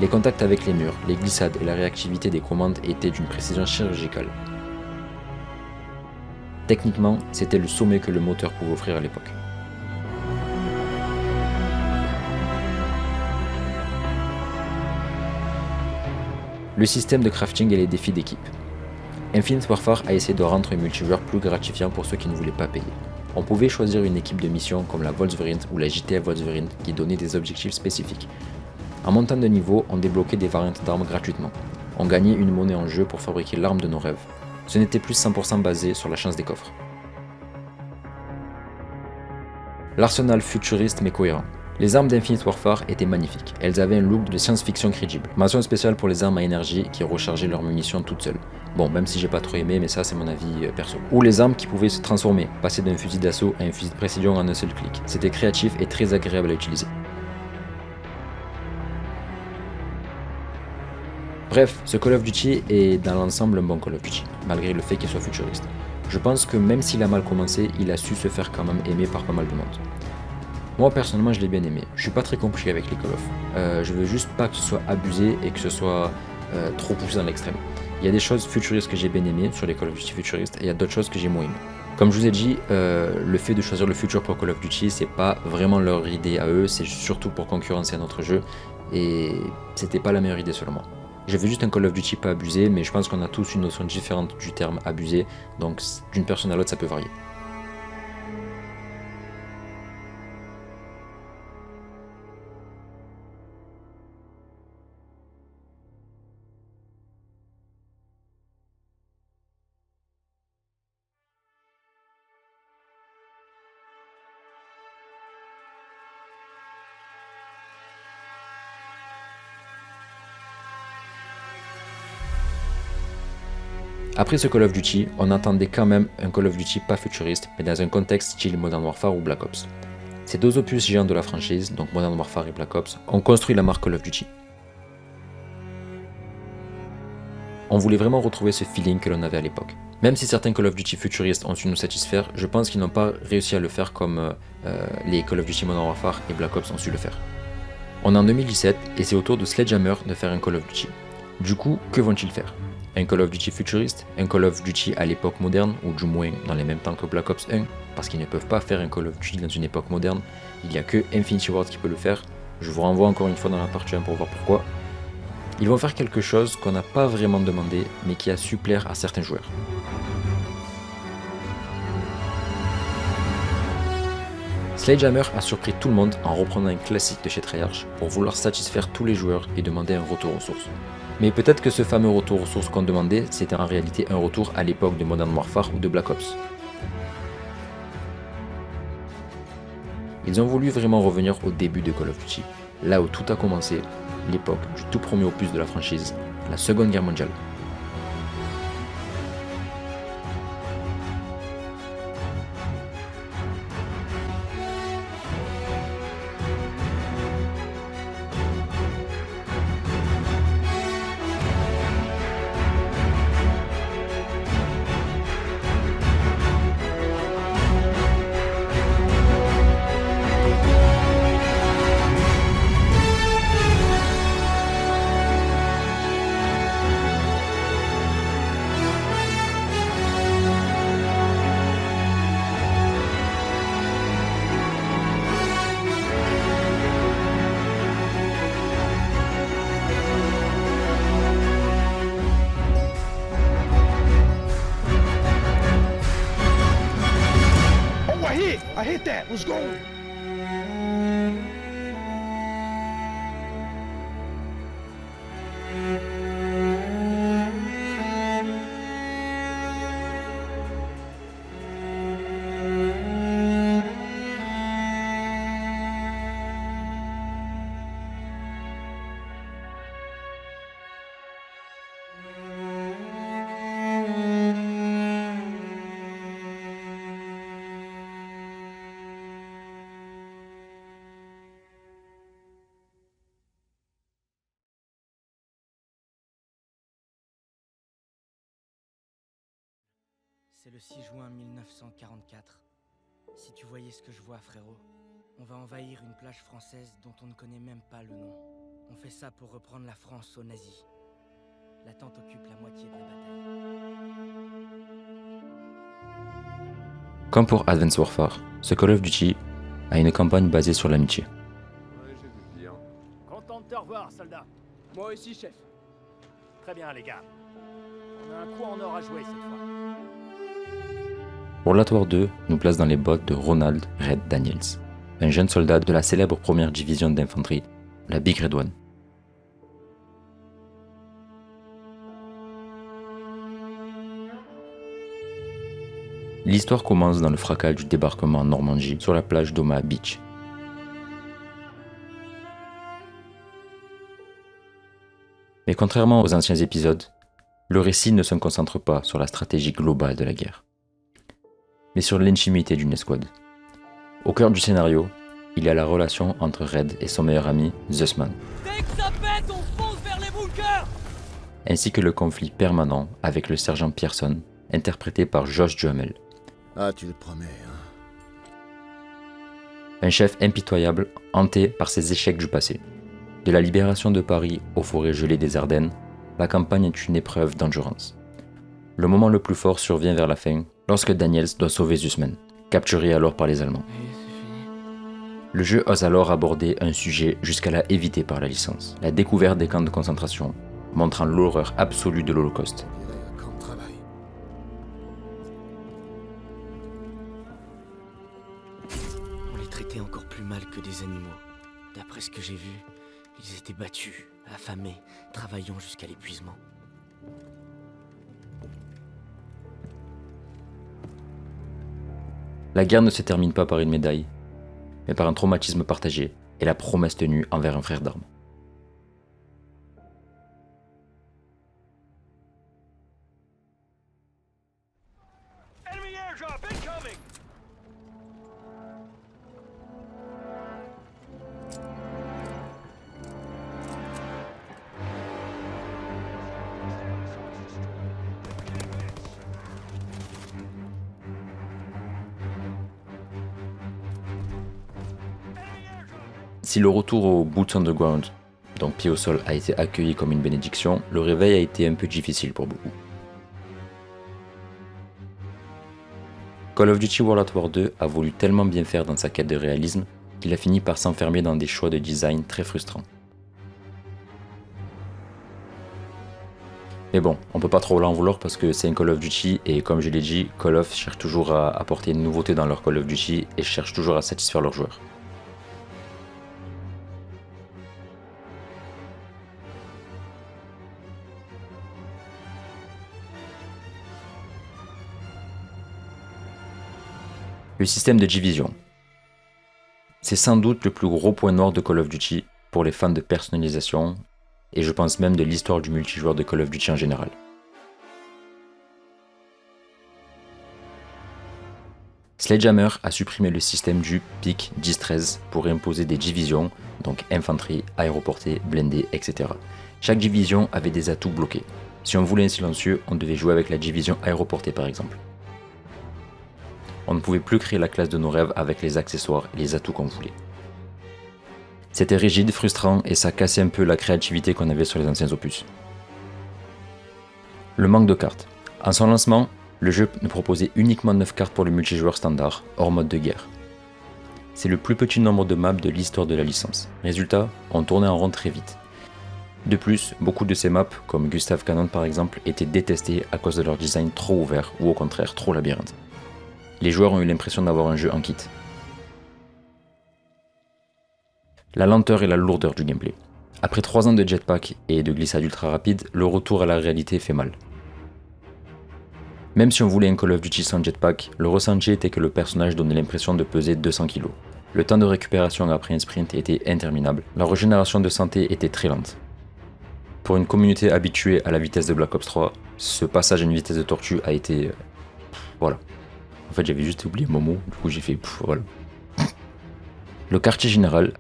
Speaker 1: Les contacts avec les murs, les glissades et la réactivité des commandes étaient d'une précision chirurgicale. Techniquement, c'était le sommet que le moteur pouvait offrir à l'époque. Le système de crafting et les défis d'équipe. Infinite Warfare a essayé de rendre un multijoueur plus gratifiant pour ceux qui ne voulaient pas payer. On pouvait choisir une équipe de mission comme la Wolverine ou la JTF Wolverine qui donnait des objectifs spécifiques. En montant de niveau, on débloquait des variantes d'armes gratuitement. On gagnait une monnaie en jeu pour fabriquer l'arme de nos rêves. Ce n'était plus 100% basé sur la chance des coffres. L'arsenal futuriste mais cohérent. Les armes d'Infinite Warfare étaient magnifiques, elles avaient un look de science-fiction crédible. Mention spéciale pour les armes à énergie qui rechargeaient leurs munitions toutes seules. Bon, même si j'ai pas trop aimé, mais ça c'est mon avis perso. Ou les armes qui pouvaient se transformer, passer d'un fusil d'assaut à un fusil de précision en un seul clic. C'était créatif et très agréable à utiliser. Bref, ce Call of Duty est dans l'ensemble un bon Call of Duty, malgré le fait qu'il soit futuriste. Je pense que même s'il a mal commencé, il a su se faire quand même aimer par pas mal de monde. Moi personnellement je l'ai bien aimé, je suis pas très compliqué avec les Call of. Je veux juste pas que ce soit abusé et que ce soit trop poussé dans l'extrême. Il y a des choses futuristes que j'ai bien aimées sur les Call of Duty futuristes et il y a d'autres choses que j'ai moins aimées. Comme je vous ai dit, le fait de choisir le futur pour Call of Duty, c'est pas vraiment leur idée à eux, c'est surtout pour concurrencer un autre jeu et c'était pas la meilleure idée selon moi. Je veux juste un Call of Duty pas abusé, mais je pense qu'on a tous une notion différente du terme abusé, donc d'une personne à l'autre ça peut varier. Après ce Call of Duty, on attendait quand même un Call of Duty pas futuriste, mais dans un contexte style Modern Warfare ou Black Ops. Ces deux opus géants de la franchise, donc Modern Warfare et Black Ops, ont construit la marque Call of Duty. On voulait vraiment retrouver ce feeling que l'on avait à l'époque. Même si certains Call of Duty futuristes ont su nous satisfaire, je pense qu'ils n'ont pas réussi à le faire comme les Call of Duty Modern Warfare et Black Ops ont su le faire. On est en 2017 et c'est au tour de Sledgehammer de faire un Call of Duty. Du coup, que vont-ils faire ? Un Call of Duty futuriste, un Call of Duty à l'époque moderne, ou du moins dans les mêmes temps que Black Ops 1, parce qu'ils ne peuvent pas faire un Call of Duty dans une époque moderne, il n'y a que Infinity Ward qui peut le faire, je vous renvoie encore une fois dans la partie 1 pour voir pourquoi. Ils vont faire quelque chose qu'on n'a pas vraiment demandé, mais qui a su plaire à certains joueurs. Sledgehammer a surpris tout le monde en reprenant un classique de chez Treyarch pour vouloir satisfaire tous les joueurs et demander un retour aux sources. Mais peut-être que ce fameux retour aux sources qu'on demandait, c'était en réalité un retour à l'époque de Modern Warfare ou de Black Ops. Ils ont voulu vraiment revenir au début de Call of Duty, là où tout a commencé, l'époque du tout premier opus de la franchise, la Seconde Guerre mondiale.
Speaker 14: I hit that. Let's go.
Speaker 15: C'est le 6 juin 1944. Si tu voyais ce que je vois, frérot, on va envahir une plage française dont on ne connaît même pas le nom. On fait ça pour reprendre la France aux nazis. La tente occupe la moitié de la bataille.
Speaker 1: Comme pour Advanced Warfare, ce Call of Duty a une campagne basée sur l'amitié.
Speaker 13: Ouais, j'ai vu pire.
Speaker 14: Content de te revoir, soldat.
Speaker 8: Moi aussi, chef.
Speaker 14: Très bien, les gars. On a un coup en or à jouer cette fois.
Speaker 1: World War 2 nous place dans les bottes de Ronald Red Daniels, un jeune soldat de la célèbre première division d'infanterie, la Big Red One. L'histoire commence dans le fracas du débarquement en Normandie sur la plage d'Omaha Beach. Mais contrairement aux anciens épisodes, le récit ne se concentre pas sur la stratégie globale de la guerre, mais sur l'intimité d'une escouade. Au cœur du scénario, il y a la relation entre Red et son meilleur ami, Zussman.
Speaker 16: Dès que ça pète, on fonce vers les bunkers.
Speaker 1: ainsi que le conflit permanent avec le sergent Pearson, interprété par Josh Duhamel.
Speaker 11: Ah, tu le promets, hein.
Speaker 1: Un chef impitoyable, hanté par ses échecs du passé. De la libération de Paris aux forêts gelées des Ardennes, la campagne est une épreuve d'endurance. Le moment le plus fort survient vers la fin, lorsque Daniels doit sauver Zussman, capturé alors par les Allemands. Le jeu ose alors aborder un sujet jusqu'à-là évité par la licence, la découverte des camps de concentration, montrant l'horreur absolue de l'Holocauste.
Speaker 15: On les traitait encore plus mal que des animaux. D'après ce que j'ai vu, ils étaient battus, affamés, travaillant jusqu'à l'épuisement.
Speaker 1: La guerre ne se termine pas par une médaille, mais par un traumatisme partagé et la promesse tenue envers un frère d'armes. Si le retour au Boots on the Ground, donc pied au sol, a été accueilli comme une bénédiction, le réveil a été un peu difficile pour beaucoup. Call of Duty World at War 2 a voulu tellement bien faire dans sa quête de réalisme qu'il a fini par s'enfermer dans des choix de design très frustrants. Mais bon, on peut pas trop l'en vouloir parce que c'est un Call of Duty et comme je l'ai dit, Call of cherche toujours à apporter une nouveauté dans leur Call of Duty et cherche toujours à satisfaire leurs joueurs. Le système de division. C'est sans doute le plus gros point noir de Call of Duty pour les fans de personnalisation et je pense même de l'histoire du multijoueur de Call of Duty en général. Sledgehammer a supprimé le système du PIC 10-13 pour imposer des divisions, donc infanterie, aéroportée, blindée, etc. Chaque division avait des atouts bloqués. Si on voulait un silencieux, on devait jouer avec la division aéroportée par exemple. On ne pouvait plus créer la classe de nos rêves avec les accessoires et les atouts qu'on voulait. C'était rigide, frustrant et ça cassait un peu la créativité qu'on avait sur les anciens opus. Le manque de cartes. En son lancement, le jeu ne proposait uniquement 9 cartes pour le multijoueur standard, hors mode de guerre. C'est le plus petit nombre de maps de l'histoire de la licence. Résultat, on tournait en rond très vite. De plus, beaucoup de ces maps, comme Gustav Cannon par exemple, étaient détestées à cause de leur design trop ouvert ou au contraire trop labyrinthe. Les joueurs ont eu l'impression d'avoir un jeu en kit. La lenteur et la lourdeur du gameplay. Après 3 ans de jetpack et de glissade ultra rapide, le retour à la réalité fait mal. Même si on voulait un Call of Duty sans jetpack, le ressenti était que le personnage donnait l'impression de peser 200 kg. Le temps de récupération après un sprint était interminable, la régénération de santé était très lente. Pour une communauté habituée à la vitesse de Black Ops 3, ce passage à une vitesse de tortue a été... voilà. En fait, j'avais juste oublié Momo, du coup j'ai fait voilà. Le quartier général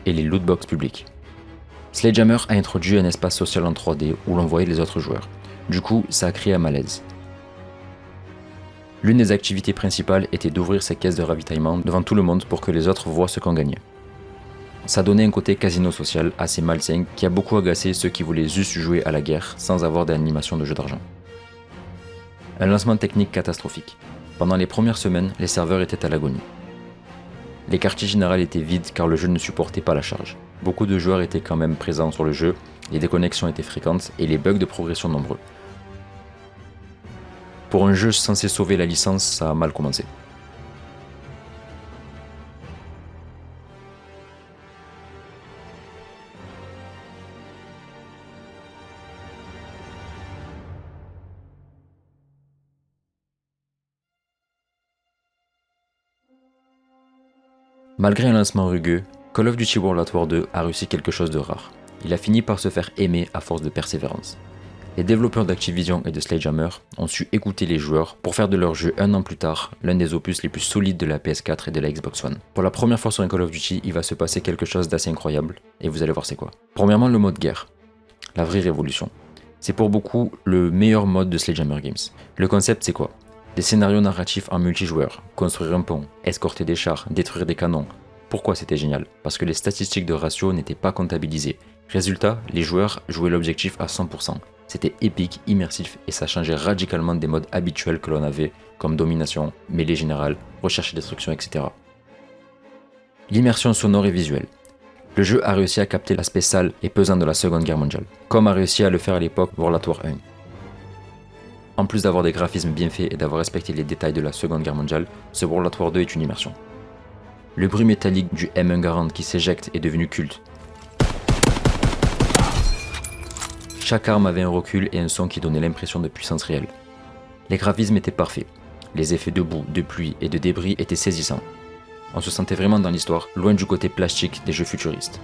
Speaker 1: et les lootbox publics. Sledgehammer a introduit un espace social en 3D où l'on voyait les autres joueurs. Du coup, ça a créé un malaise. L'une des activités principales était d'ouvrir ses caisses de ravitaillement devant tout le monde pour que les autres voient ce qu'on gagnait. Ça donnait un côté casino social assez malsain qui a beaucoup agacé ceux qui voulaient juste jouer à la guerre sans avoir d'animation de jeu d'argent. Un lancement technique catastrophique. Pendant les premières semaines, les serveurs étaient à l'agonie. Les quartiers généraux étaient vides car le jeu ne supportait pas la charge. Beaucoup de joueurs étaient quand même présents sur le jeu, les déconnexions étaient fréquentes et les bugs de progression nombreux. Pour un jeu censé sauver la licence, ça a mal commencé. Malgré un lancement rugueux, Call of Duty World at War 2 a réussi quelque chose de rare. Il a fini par se faire aimer à force de persévérance. Les développeurs d'Activision et de Sledgehammer ont su écouter les joueurs pour faire de leur jeu un an plus tard l'un des opus les plus solides de la PS4 et de la Xbox One. Pour la première fois sur un Call of Duty, il va se passer quelque chose d'assez incroyable, et vous allez voir c'est quoi. Premièrement, le mode guerre. La vraie révolution. C'est pour beaucoup le meilleur mode de Sledgehammer Games. Le concept c'est quoi? Des scénarios narratifs en multijoueur, construire un pont, escorter des chars, détruire des canons. Pourquoi c'était génial? Parce que les statistiques de ratio n'étaient pas comptabilisées. Résultat, les joueurs jouaient l'objectif à 100%. C'était épique, immersif et ça changeait radicalement des modes habituels que l'on avait, comme domination, mêlée générale, recherche et destruction, etc. L'immersion sonore et visuelle. Le jeu a réussi à capter l'aspect sale et pesant de la Seconde Guerre mondiale, comme a réussi à le faire à l'époque World at War 1. En plus d'avoir des graphismes bien faits et d'avoir respecté les détails de la Seconde Guerre mondiale, ce World at War 2 est une immersion. Le bruit métallique du M1 Garand qui s'éjecte est devenu culte. Chaque arme avait un recul et un son qui donnait l'impression de puissance réelle. Les graphismes étaient parfaits. Les effets de boue, de pluie et de débris étaient saisissants. On se sentait vraiment dans l'histoire, loin du côté plastique des jeux futuristes.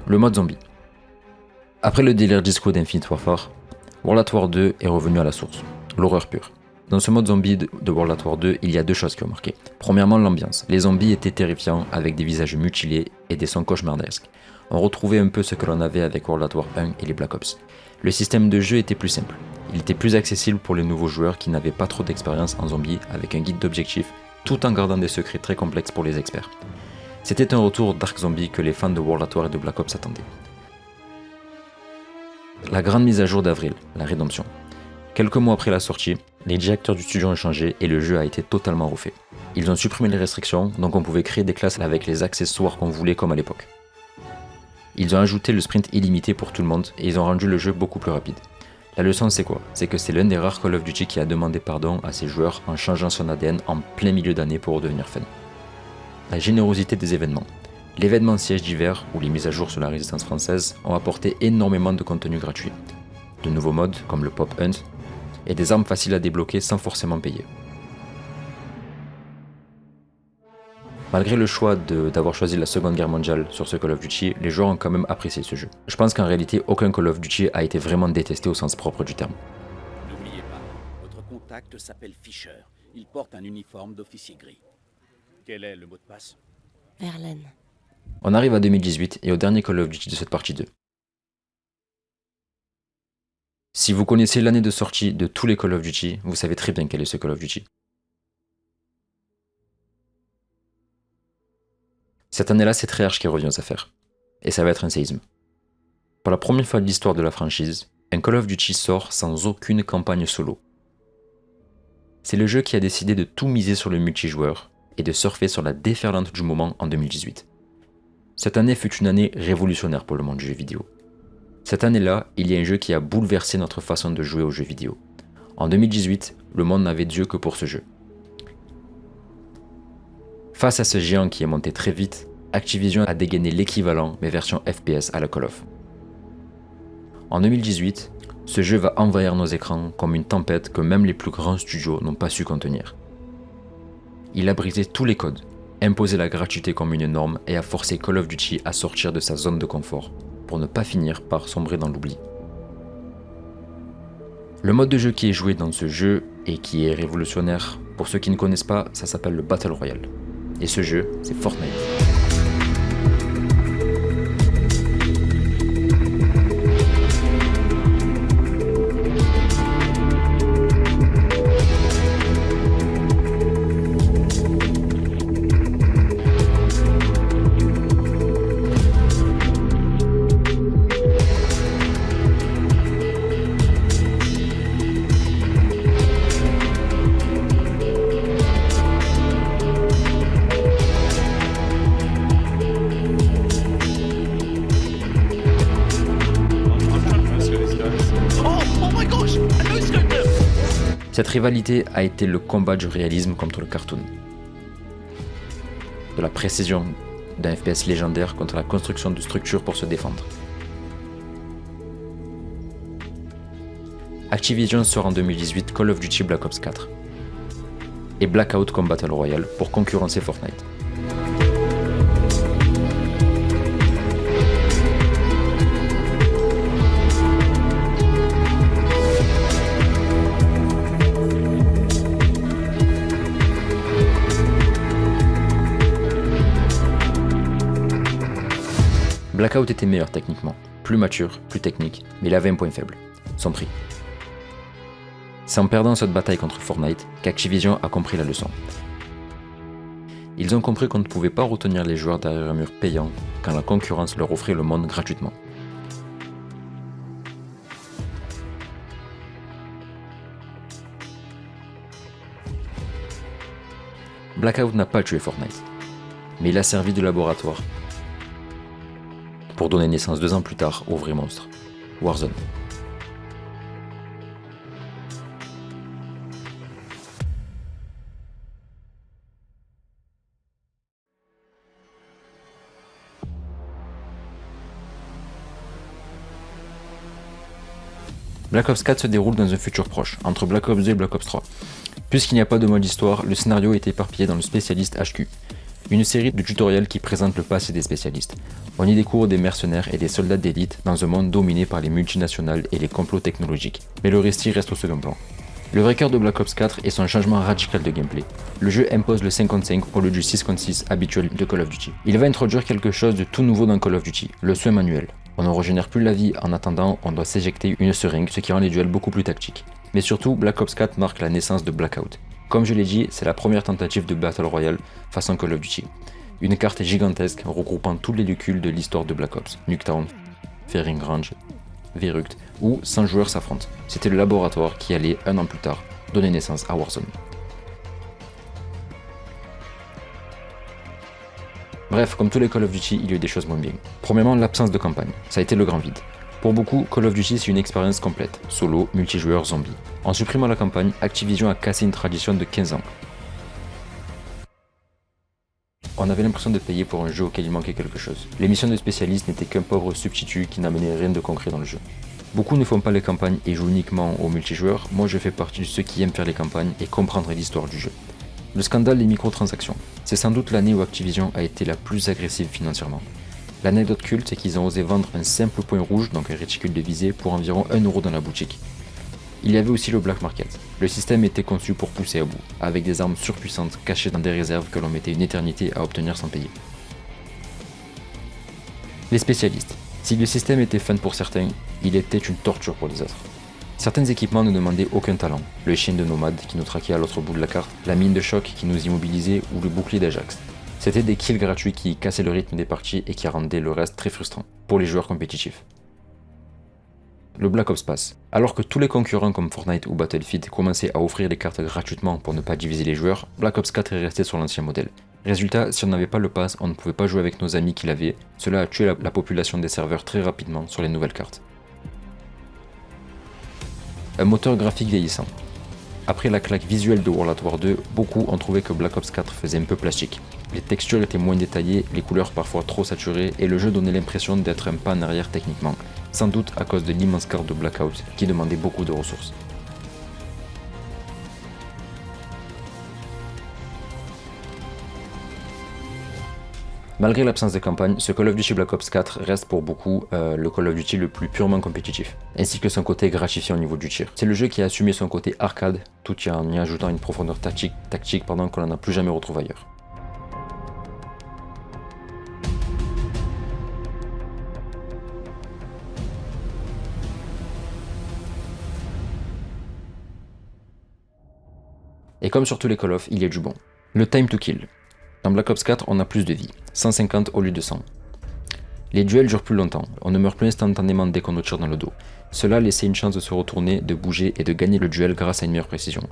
Speaker 1: Le mode zombie. Après le délire disco d'Infinite Warfare, World at War 2 est revenu à la source, l'horreur pure. Dans ce mode zombie de World at War 2, il y a deux choses qui ont marqué. Premièrement, l'ambiance. Les zombies étaient terrifiants, avec des visages mutilés et des sons cauchemardesques. On retrouvait un peu ce que l'on avait avec World at War 1 et les Black Ops. Le système de jeu était plus simple. Il était plus accessible pour les nouveaux joueurs qui n'avaient pas trop d'expérience en zombie, avec un guide d'objectifs, tout en gardant des secrets très complexes pour les experts. C'était un retour Dark Zombie que les fans de World at War et de Black Ops attendaient. La grande mise à jour d'avril, la rédemption. Quelques mois après la sortie, les directeurs du studio ont changé et le jeu a été totalement refait. Ils ont supprimé les restrictions, donc on pouvait créer des classes avec les accessoires qu'on voulait comme à l'époque. Ils ont ajouté le sprint illimité pour tout le monde et ils ont rendu le jeu beaucoup plus rapide. La leçon c'est quoi? C'est que c'est l'un des rares Call of Duty qui a demandé pardon à ses joueurs en changeant son ADN en plein milieu d'année pour redevenir fun. La générosité des événements. L'événement siège d'hiver, ou les mises à jour sur la résistance française, ont apporté énormément de contenu gratuit. De nouveaux modes, comme le Pop Hunt, et des armes faciles à débloquer sans forcément payer. Malgré le choix d'avoir choisi la Seconde Guerre mondiale sur ce Call of Duty, les joueurs ont quand même apprécié ce jeu. Je pense qu'en réalité, aucun Call of Duty a été vraiment détesté au sens propre du terme.
Speaker 16: N'oubliez pas, votre contact s'appelle Fisher. Il porte un uniforme d'officier gris. Quel est le mot de passe?
Speaker 12: Verlaine.
Speaker 1: On arrive à 2018 et au dernier Call of Duty de cette partie 2. Si vous connaissez l'année de sortie de tous les Call of Duty, vous savez très bien quel est ce Call of Duty. Cette année-là, c'est Treyarch qui revient aux affaires. Et ça va être un séisme. Pour la première fois de l'histoire de la franchise, un Call of Duty sort sans aucune campagne solo. C'est le jeu qui a décidé de tout miser sur le multijoueur et de surfer sur la déferlante du moment en 2018. Cette année fut une année révolutionnaire pour le monde du jeu vidéo. Cette année-là, il y a un jeu qui a bouleversé notre façon de jouer aux jeux vidéo. En 2018, le monde n'avait d'yeux que pour ce jeu. Face à ce géant qui est monté très vite, Activision a dégainé l'équivalent, mais version FPS à la Call of. En 2018, ce jeu va envahir nos écrans comme une tempête que même les plus grands studios n'ont pas su contenir. Il a brisé tous les codes, imposé la gratuité comme une norme et a forcé Call of Duty à sortir de sa zone de confort, pour ne pas finir par sombrer dans l'oubli. Le mode de jeu qui est joué dans ce jeu et qui est révolutionnaire, pour ceux qui ne connaissent pas, ça s'appelle le Battle Royale. Et ce jeu, c'est Fortnite. Cette rivalité a été le combat du réalisme contre le cartoon. De la précision d'un FPS légendaire contre la construction de structures pour se défendre. Activision sort en 2018 Call of Duty Black Ops 4 et Blackout comme Battle Royale pour concurrencer Fortnite. Blackout était meilleur techniquement, plus mature, plus technique, mais il avait un point faible, son prix. C'est en perdant cette bataille contre Fortnite qu'Activision a compris la leçon. Ils ont compris qu'on ne pouvait pas retenir les joueurs derrière un mur payant quand la concurrence leur offrait le monde gratuitement. Blackout n'a pas tué Fortnite, mais il a servi de laboratoire pour donner naissance 2 ans plus tard au vrai monstre, Warzone. Black Ops 4 se déroule dans un futur proche, entre Black Ops 2 et Black Ops 3. Puisqu'il n'y a pas de mode histoire, le scénario est éparpillé dans le spécialiste HQ, une série de tutoriels qui présentent le passé des spécialistes. On y découvre des mercenaires et des soldats d'élite dans un monde dominé par les multinationales et les complots technologiques, mais le récit reste au second plan. Le vrai cœur de Black Ops 4 est son changement radical de gameplay. Le jeu impose le 5-5 au lieu du 6-6 habituel de Call of Duty. Il va introduire quelque chose de tout nouveau dans Call of Duty, le soin manuel. On ne régénère plus la vie en attendant, on doit s'éjecter une seringue, ce qui rend les duels beaucoup plus tactiques. Mais surtout, Black Ops 4 marque la naissance de Blackout. Comme je l'ai dit, c'est la première tentative de Battle Royale façon Call of Duty. Une carte gigantesque regroupant tous les licules de l'histoire de Black Ops, Nuketown, Firing Range, Verruct, où 100 joueurs s'affrontent. C'était le laboratoire qui allait, 1 an plus tard, donner naissance à Warzone. Bref, comme tous les Call of Duty, il y a eu des choses moins bien. Premièrement, l'absence de campagne. Ça a été le grand vide. Pour beaucoup, Call of Duty c'est une expérience complète, solo, multijoueur, zombie. En supprimant la campagne, Activision a cassé une tradition de 15 ans. On avait l'impression de payer pour un jeu auquel il manquait quelque chose. Les missions de spécialistes n'étaient qu'un pauvre substitut qui n'amenait rien de concret dans le jeu. Beaucoup ne font pas les campagnes et jouent uniquement au multijoueur, moi je fais partie de ceux qui aiment faire les campagnes et comprendre l'histoire du jeu. Le scandale des microtransactions. C'est sans doute l'année où Activision a été la plus agressive financièrement. L'anecdote culte, c'est qu'ils ont osé vendre un simple point rouge, donc un réticule de visée, pour environ 1 € dans la boutique. Il y avait aussi le black market. Le système était conçu pour pousser à bout, avec des armes surpuissantes cachées dans des réserves que l'on mettait une éternité à obtenir sans payer. Les spécialistes. Si le système était fun pour certains, il était une torture pour les autres. Certains équipements ne demandaient aucun talent, le chien de nomade qui nous traquait à l'autre bout de la carte, la mine de choc qui nous immobilisait ou le bouclier d'Ajax. C'était des kills gratuits qui cassaient le rythme des parties et qui rendaient le reste très frustrant, pour les joueurs compétitifs. Le Black Ops Pass. Alors que tous les concurrents comme Fortnite ou Battlefield commençaient à offrir les cartes gratuitement pour ne pas diviser les joueurs, Black Ops 4 est resté sur l'ancien modèle. Résultat, si on n'avait pas le pass, on ne pouvait pas jouer avec nos amis qui l'avaient, cela a tué la population des serveurs très rapidement sur les nouvelles cartes. Un moteur graphique vieillissant. Après la claque visuelle de World at War 2, beaucoup ont trouvé que Black Ops 4 faisait un peu plastique. Les textures étaient moins détaillées, les couleurs parfois trop saturées, et le jeu donnait l'impression d'être un pas en arrière techniquement, sans doute à cause de l'immense carte de Blackout qui demandait beaucoup de ressources. Malgré l'absence de campagne, ce Call of Duty Black Ops 4 reste pour beaucoup le Call of Duty le plus purement compétitif, ainsi que son côté gratifiant au niveau du tir. C'est le jeu qui a assumé son côté arcade, tout en y ajoutant une profondeur tactique qu'on n'en a plus jamais retrouvé ailleurs. Et comme sur tous les Call of, il y a du bon. Le time to kill. Dans Black Ops 4, on a plus de vie, 150 au lieu de 100. Les duels durent plus longtemps, on ne meurt plus instantanément dès qu'on nous tire dans le dos. Cela laissait une chance de se retourner, de bouger et de gagner le duel grâce à une meilleure précision.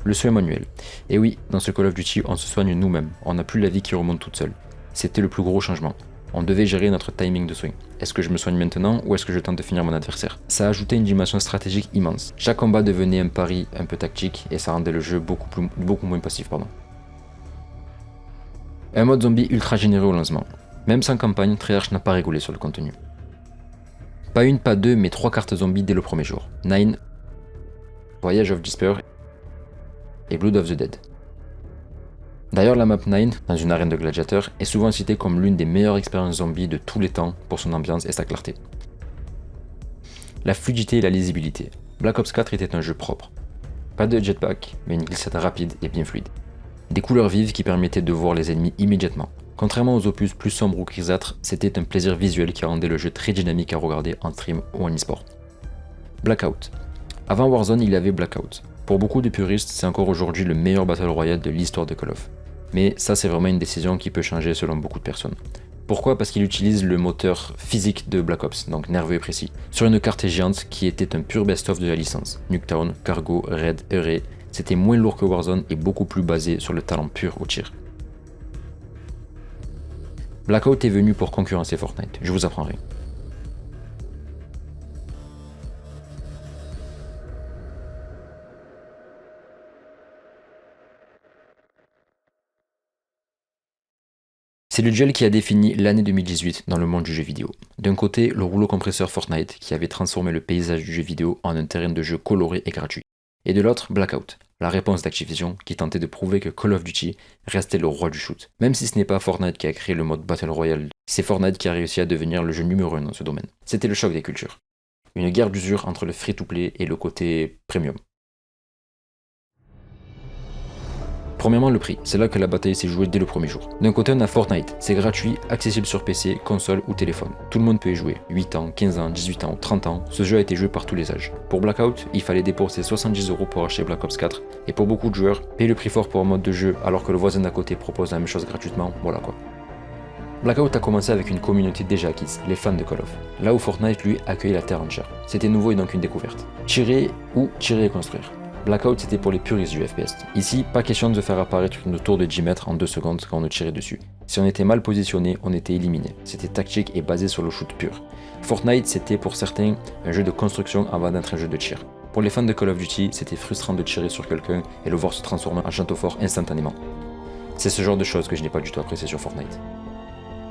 Speaker 1: Le soin manuel. Et oui, dans ce Call of Duty, on se soigne nous-mêmes, on n'a plus la vie qui remonte toute seule. C'était le plus gros changement. On devait gérer notre timing de soin. Est-ce que je me soigne maintenant ou est-ce que je tente de finir mon adversaire? Ça ajoutait une dimension stratégique immense. Chaque combat devenait un pari un peu tactique et ça rendait le jeu beaucoup moins passif. Un mode zombie ultra généreux au lancement. Même sans campagne, Treyarch n'a pas rigolé sur le contenu. Pas une, pas deux, mais 3 cartes zombies dès le premier jour. Nine, Voyage of Despair et Blood of the Dead. D'ailleurs, la map 9, dans une arène de gladiateurs, est souvent citée comme l'une des meilleures expériences zombies de tous les temps pour son ambiance et sa clarté. La fluidité et la lisibilité. Black Ops 4 était un jeu propre. Pas de jetpack, mais une glissade rapide et bien fluide. Des couleurs vives qui permettaient de voir les ennemis immédiatement. Contrairement aux opus plus sombres ou grisâtres, c'était un plaisir visuel qui rendait le jeu très dynamique à regarder en stream ou en e-sport. Blackout. Avant Warzone, il y avait Blackout. Pour beaucoup de puristes, c'est encore aujourd'hui le meilleur Battle Royale de l'histoire de Call of. Mais ça, c'est vraiment une décision qui peut changer selon beaucoup de personnes. Pourquoi ? Parce qu'il utilise le moteur physique de Black Ops, donc nerveux et précis, sur une carte géante qui était un pur best-of de la licence. Nuketown, Cargo, Raid, Euré, c'était moins lourd que Warzone et beaucoup plus basé sur le talent pur au tir. Blackout est venu pour concurrencer Fortnite, je vous apprends rien. C'est le duel qui a défini l'année 2018 dans le monde du jeu vidéo. D'un côté, le rouleau compresseur Fortnite qui avait transformé le paysage du jeu vidéo en un terrain de jeu coloré et gratuit. Et de l'autre, Blackout, la réponse d'Activision qui tentait de prouver que Call of Duty restait le roi du shoot. Même si ce n'est pas Fortnite qui a créé le mode Battle Royale, c'est Fortnite qui a réussi à devenir le jeu numéro 1 dans ce domaine. C'était le choc des cultures. Une guerre d'usure entre le free-to-play et le côté premium. Premièrement, le prix, c'est là que la bataille s'est jouée dès le premier jour. D'un côté, on a Fortnite, c'est gratuit, accessible sur PC, console ou téléphone. Tout le monde peut y jouer, 8 ans, 15 ans, 18 ans ou 30 ans, ce jeu a été joué par tous les âges. Pour Blackout, il fallait débourser 70€ pour acheter Black Ops 4, et pour beaucoup de joueurs, payer le prix fort pour un mode de jeu alors que le voisin d'à côté propose la même chose gratuitement, voilà quoi. Blackout a commencé avec une communauté déjà acquise, les fans de Call of. Là où Fortnite, lui, accueillait la terre entière. C'était nouveau et donc une découverte. Tirer et construire. Blackout c'était pour les puristes du FPS. Ici, pas question de faire apparaître une tour de 10 mètres en 2 secondes quand on tirait dessus. Si on était mal positionné, on était éliminé. C'était tactique et basé sur le shoot pur. Fortnite c'était pour certains un jeu de construction avant d'être un jeu de tir. Pour les fans de Call of Duty, c'était frustrant de tirer sur quelqu'un et le voir se transformer en château fort instantanément. C'est ce genre de choses que je n'ai pas du tout apprécié sur Fortnite.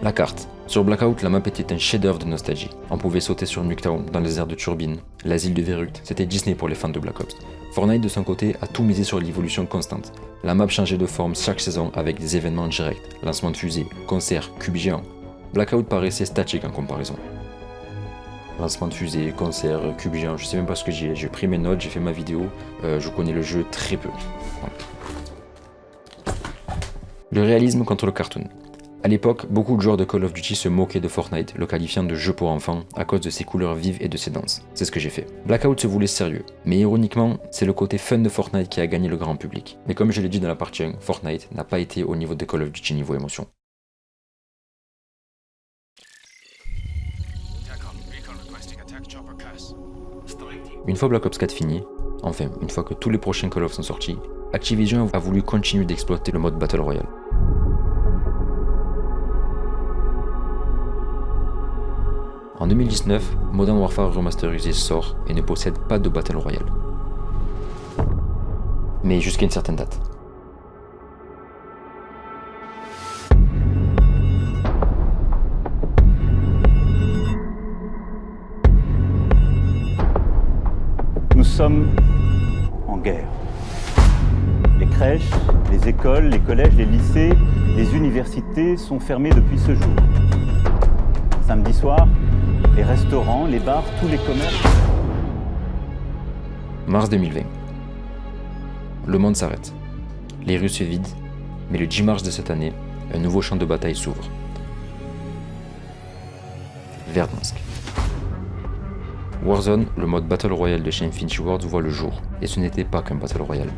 Speaker 1: La carte. Sur Blackout, la map était un chef-d'œuvre de nostalgie. On pouvait sauter sur Nuketown, dans les airs de Turbine, l'asile de Verruct, c'était Disney pour les fans de Black Ops. Fortnite de son côté a tout misé sur l'évolution constante. La map changeait de forme chaque saison avec des événements directs, lancement de fusées, concerts, cubes géants. Blackout paraissait statique en comparaison. Lancement de fusées, concerts, cubes géants, je sais même pas ce que j'ai pris mes notes, j'ai fait ma vidéo, je connais le jeu très peu. Voilà. Le réalisme contre le cartoon. A l'époque, beaucoup de joueurs de Call of Duty se moquaient de Fortnite, le qualifiant de jeu pour enfants à cause de ses couleurs vives et de ses danses. C'est ce que j'ai fait. Blackout se voulait sérieux, mais ironiquement, c'est le côté fun de Fortnite qui a gagné le grand public. Mais comme je l'ai dit dans la partie 1, Fortnite n'a pas été au niveau de Call of Duty niveau émotion. Une fois Black Ops 4 fini, enfin, une fois que tous les prochains Call of sont sortis, Activision a voulu continuer d'exploiter le mode Battle Royale. En 2019, Modern Warfare Remasterized sort et ne possède pas de Battle Royale. Mais jusqu'à une certaine date.
Speaker 17: Nous sommes en guerre. Les crèches, les écoles, les collèges, les lycées, les universités sont fermés depuis ce jour. Samedi soir, les restaurants, les bars, tous les commerces.
Speaker 1: Mars 2020. Le monde s'arrête. Les rues se vident, mais le 10 mars de cette année, un nouveau champ de bataille s'ouvre. Verdansk. Warzone, le mode Battle Royale de chez Infinity Ward, voit le jour, et ce n'était pas qu'un Battle Royale.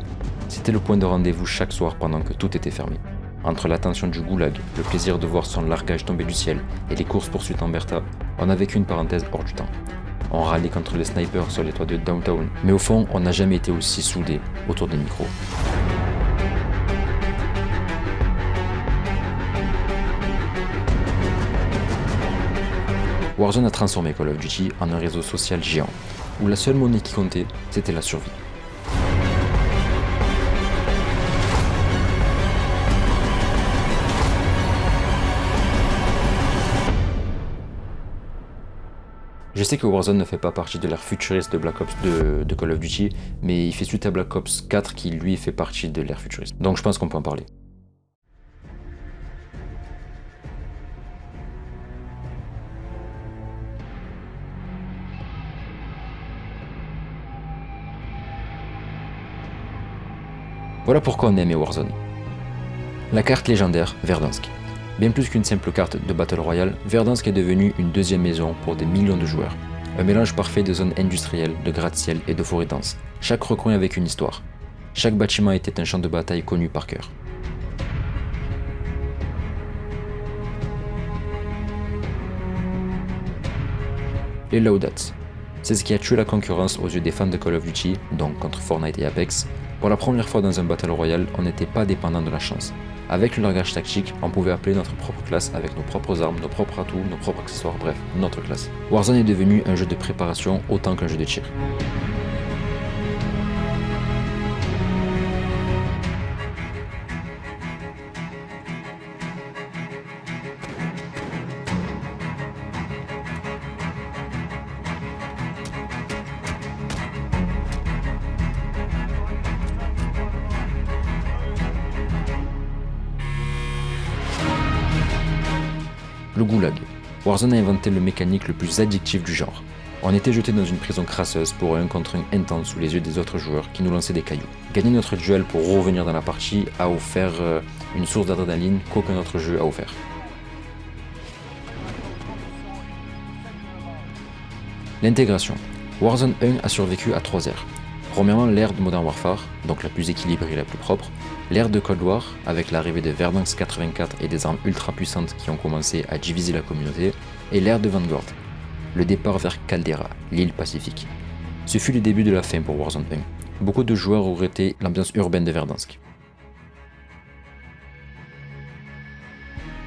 Speaker 1: C'était le point de rendez-vous chaque soir pendant que tout était fermé. Entre l'attention du goulag, le plaisir de voir son largage tomber du ciel et les courses-poursuites en Bertha, on a vécu une parenthèse hors du temps. On râlait contre les snipers sur les toits de Downtown, mais au fond, on n'a jamais été aussi soudés autour des micros. Warzone a transformé Call of Duty en un réseau social géant, où la seule monnaie qui comptait, c'était la survie. Je sais que Warzone ne fait pas partie de l'ère futuriste de Black Ops de Call of Duty, mais il fait suite à Black Ops 4 qui lui fait partie de l'ère futuriste. Donc je pense qu'on peut en parler. Voilà pourquoi on aimait Warzone. La carte légendaire Verdansk. Bien plus qu'une simple carte de Battle Royale, Verdansk est devenue une deuxième maison pour des millions de joueurs. Un mélange parfait de zones industrielles, de gratte-ciel et de forêts denses. Chaque recoin avec une histoire. Chaque bâtiment était un champ de bataille connu par cœur. Les loadouts. C'est ce qui a tué la concurrence aux yeux des fans de Call of Duty, donc contre Fortnite et Apex. Pour la première fois dans un Battle Royale, on n'était pas dépendant de la chance. Avec le langage tactique, on pouvait appeler notre propre classe avec nos propres armes, nos propres atouts, nos propres accessoires, bref, notre classe. Warzone est devenu un jeu de préparation autant qu'un jeu de tir. Le goulag. Warzone a inventé le mécanique le plus addictif du genre. On était jeté dans une prison crasseuse pour un contre un intense sous les yeux des autres joueurs qui nous lançaient des cailloux. Gagner notre duel pour revenir dans la partie a offert une source d'adrénaline qu'aucun autre jeu a offert. L'intégration. Warzone 1 a survécu à 3 ères. Premièrement, l'ère de Modern Warfare, donc la plus équilibrée et la plus propre, l'ère de Cold War, avec l'arrivée de Verdansk 84 et des armes ultra puissantes qui ont commencé à diviser la communauté, et l'ère de Vanguard, le départ vers Caldera, l'île Pacifique. Ce fut le début de la fin pour Warzone 1. Beaucoup de joueurs auraient été l'ambiance urbaine de Verdansk.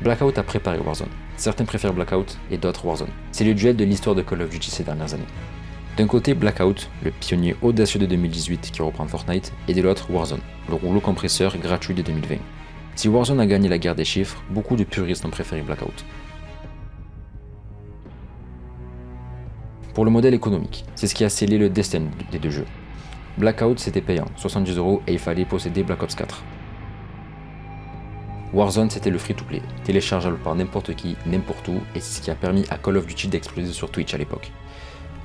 Speaker 1: Blackout a préparé Warzone. Certains préfèrent Blackout et d'autres Warzone. C'est le duel de l'histoire de Call of Duty ces dernières années. D'un côté, Blackout, le pionnier audacieux de 2018 qui reprend Fortnite, et de l'autre, Warzone, le rouleau compresseur gratuit de 2020. Si Warzone a gagné la guerre des chiffres, beaucoup de puristes ont préféré Blackout. Pour le modèle économique, c'est ce qui a scellé le destin des deux jeux. Blackout c'était payant, 70 € et il fallait posséder Black Ops 4. Warzone c'était le free-to-play, téléchargeable par n'importe qui, n'importe où, et c'est ce qui a permis à Call of Duty d'exploser sur Twitch à l'époque.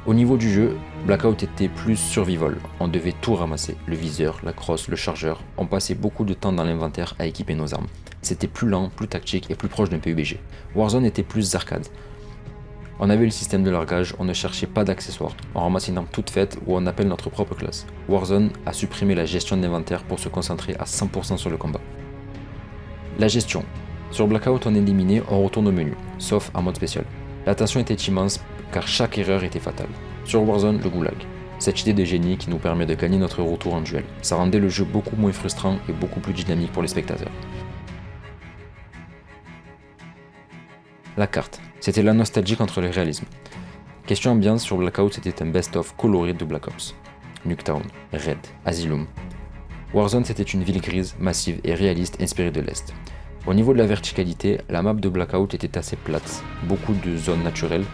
Speaker 1: Au niveau du jeu, Blackout était plus survival, on devait tout ramasser, le viseur, la crosse, le chargeur, on passait beaucoup de temps dans l'inventaire à équiper nos armes. C'était plus lent, plus tactique et plus proche d'un PUBG. Warzone était plus arcade. On avait le système de largage, on ne cherchait pas d'accessoires, on ramassait une arme toute faite ou on appelle notre propre classe. Warzone a supprimé la gestion d'inventaire pour se concentrer à 100% sur le combat. La gestion. Sur Blackout on éliminait, on retourne au menu, sauf en mode spécial. La tension était immense car chaque erreur était fatale. Sur Warzone, le goulag. Cette idée de génie qui nous permet de gagner notre retour en duel. Ça rendait le jeu beaucoup moins frustrant et beaucoup plus dynamique pour les spectateurs. La carte. C'était la nostalgie contre le réalisme. Question ambiance, sur Blackout c'était un best-of coloré de Black Ops. Nuketown, Red, Asylum. Warzone c'était une ville grise, massive et réaliste inspirée de l'Est. Au niveau de la verticalité, la map de Blackout était assez plate, beaucoup de zones naturelles,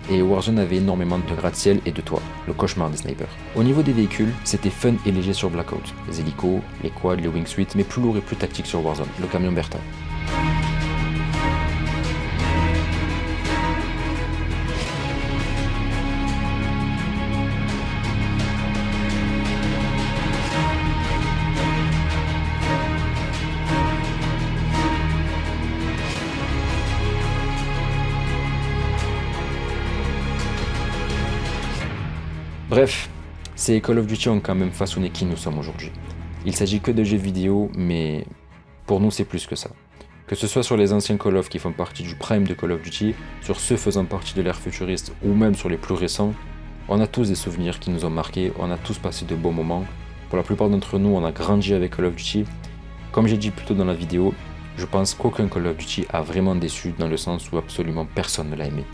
Speaker 1: et Warzone avait énormément de gratte-ciel et de toits, le cauchemar des snipers. Au niveau des véhicules, c'était fun et léger sur Blackout, les hélicos, les quads, les wingsuits, mais plus lourd et plus tactique sur Warzone, le camion Bertha. Bref, ces Call of Duty ont quand même façonné qui nous sommes aujourd'hui. Il s'agit que de jeux vidéo, mais pour nous c'est plus que ça. Que ce soit sur les anciens Call of qui font partie du prime de Call of Duty, sur ceux faisant partie de l'ère futuriste ou même sur les plus récents, on a tous des souvenirs qui nous ont marqués, on a tous passé de bons moments. Pour la plupart d'entre nous, on a grandi avec Call of Duty. Comme j'ai dit plus tôt dans la vidéo, je pense qu'aucun Call of Duty a vraiment déçu dans le sens où absolument personne ne l'a aimé.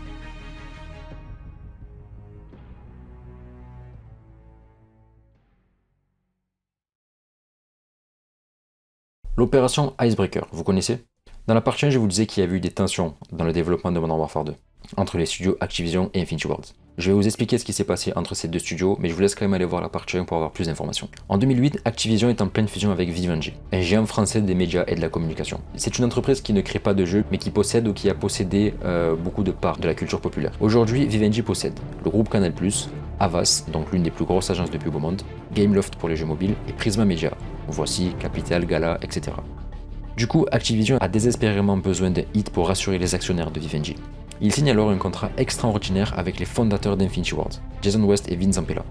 Speaker 1: L'opération Icebreaker, vous connaissez? Dans la partie 1, je vous disais qu'il y avait eu des tensions dans le développement de Modern Warfare 2, entre les studios Activision et Infinity Ward. Je vais vous expliquer ce qui s'est passé entre ces deux studios, mais je vous laisse quand même aller voir la partie 1 pour avoir plus d'informations. En 2008, Activision est en pleine fusion avec Vivendi, un géant français des médias et de la communication. C'est une entreprise qui ne crée pas de jeux, mais qui possède ou qui a possédé beaucoup de parts de la culture populaire. Aujourd'hui, Vivendi possède le groupe Canal+, Havas, donc l'une des plus grosses agences de pub au monde, Gameloft pour les jeux mobiles, et Prisma Media, Voici, Capital, Gala, etc. Du coup, Activision a désespérément besoin d'un hit pour rassurer les actionnaires de Vivendi. Il signe alors un contrat extraordinaire avec les fondateurs d'Infinity Ward, Jason West et Vince Zampella.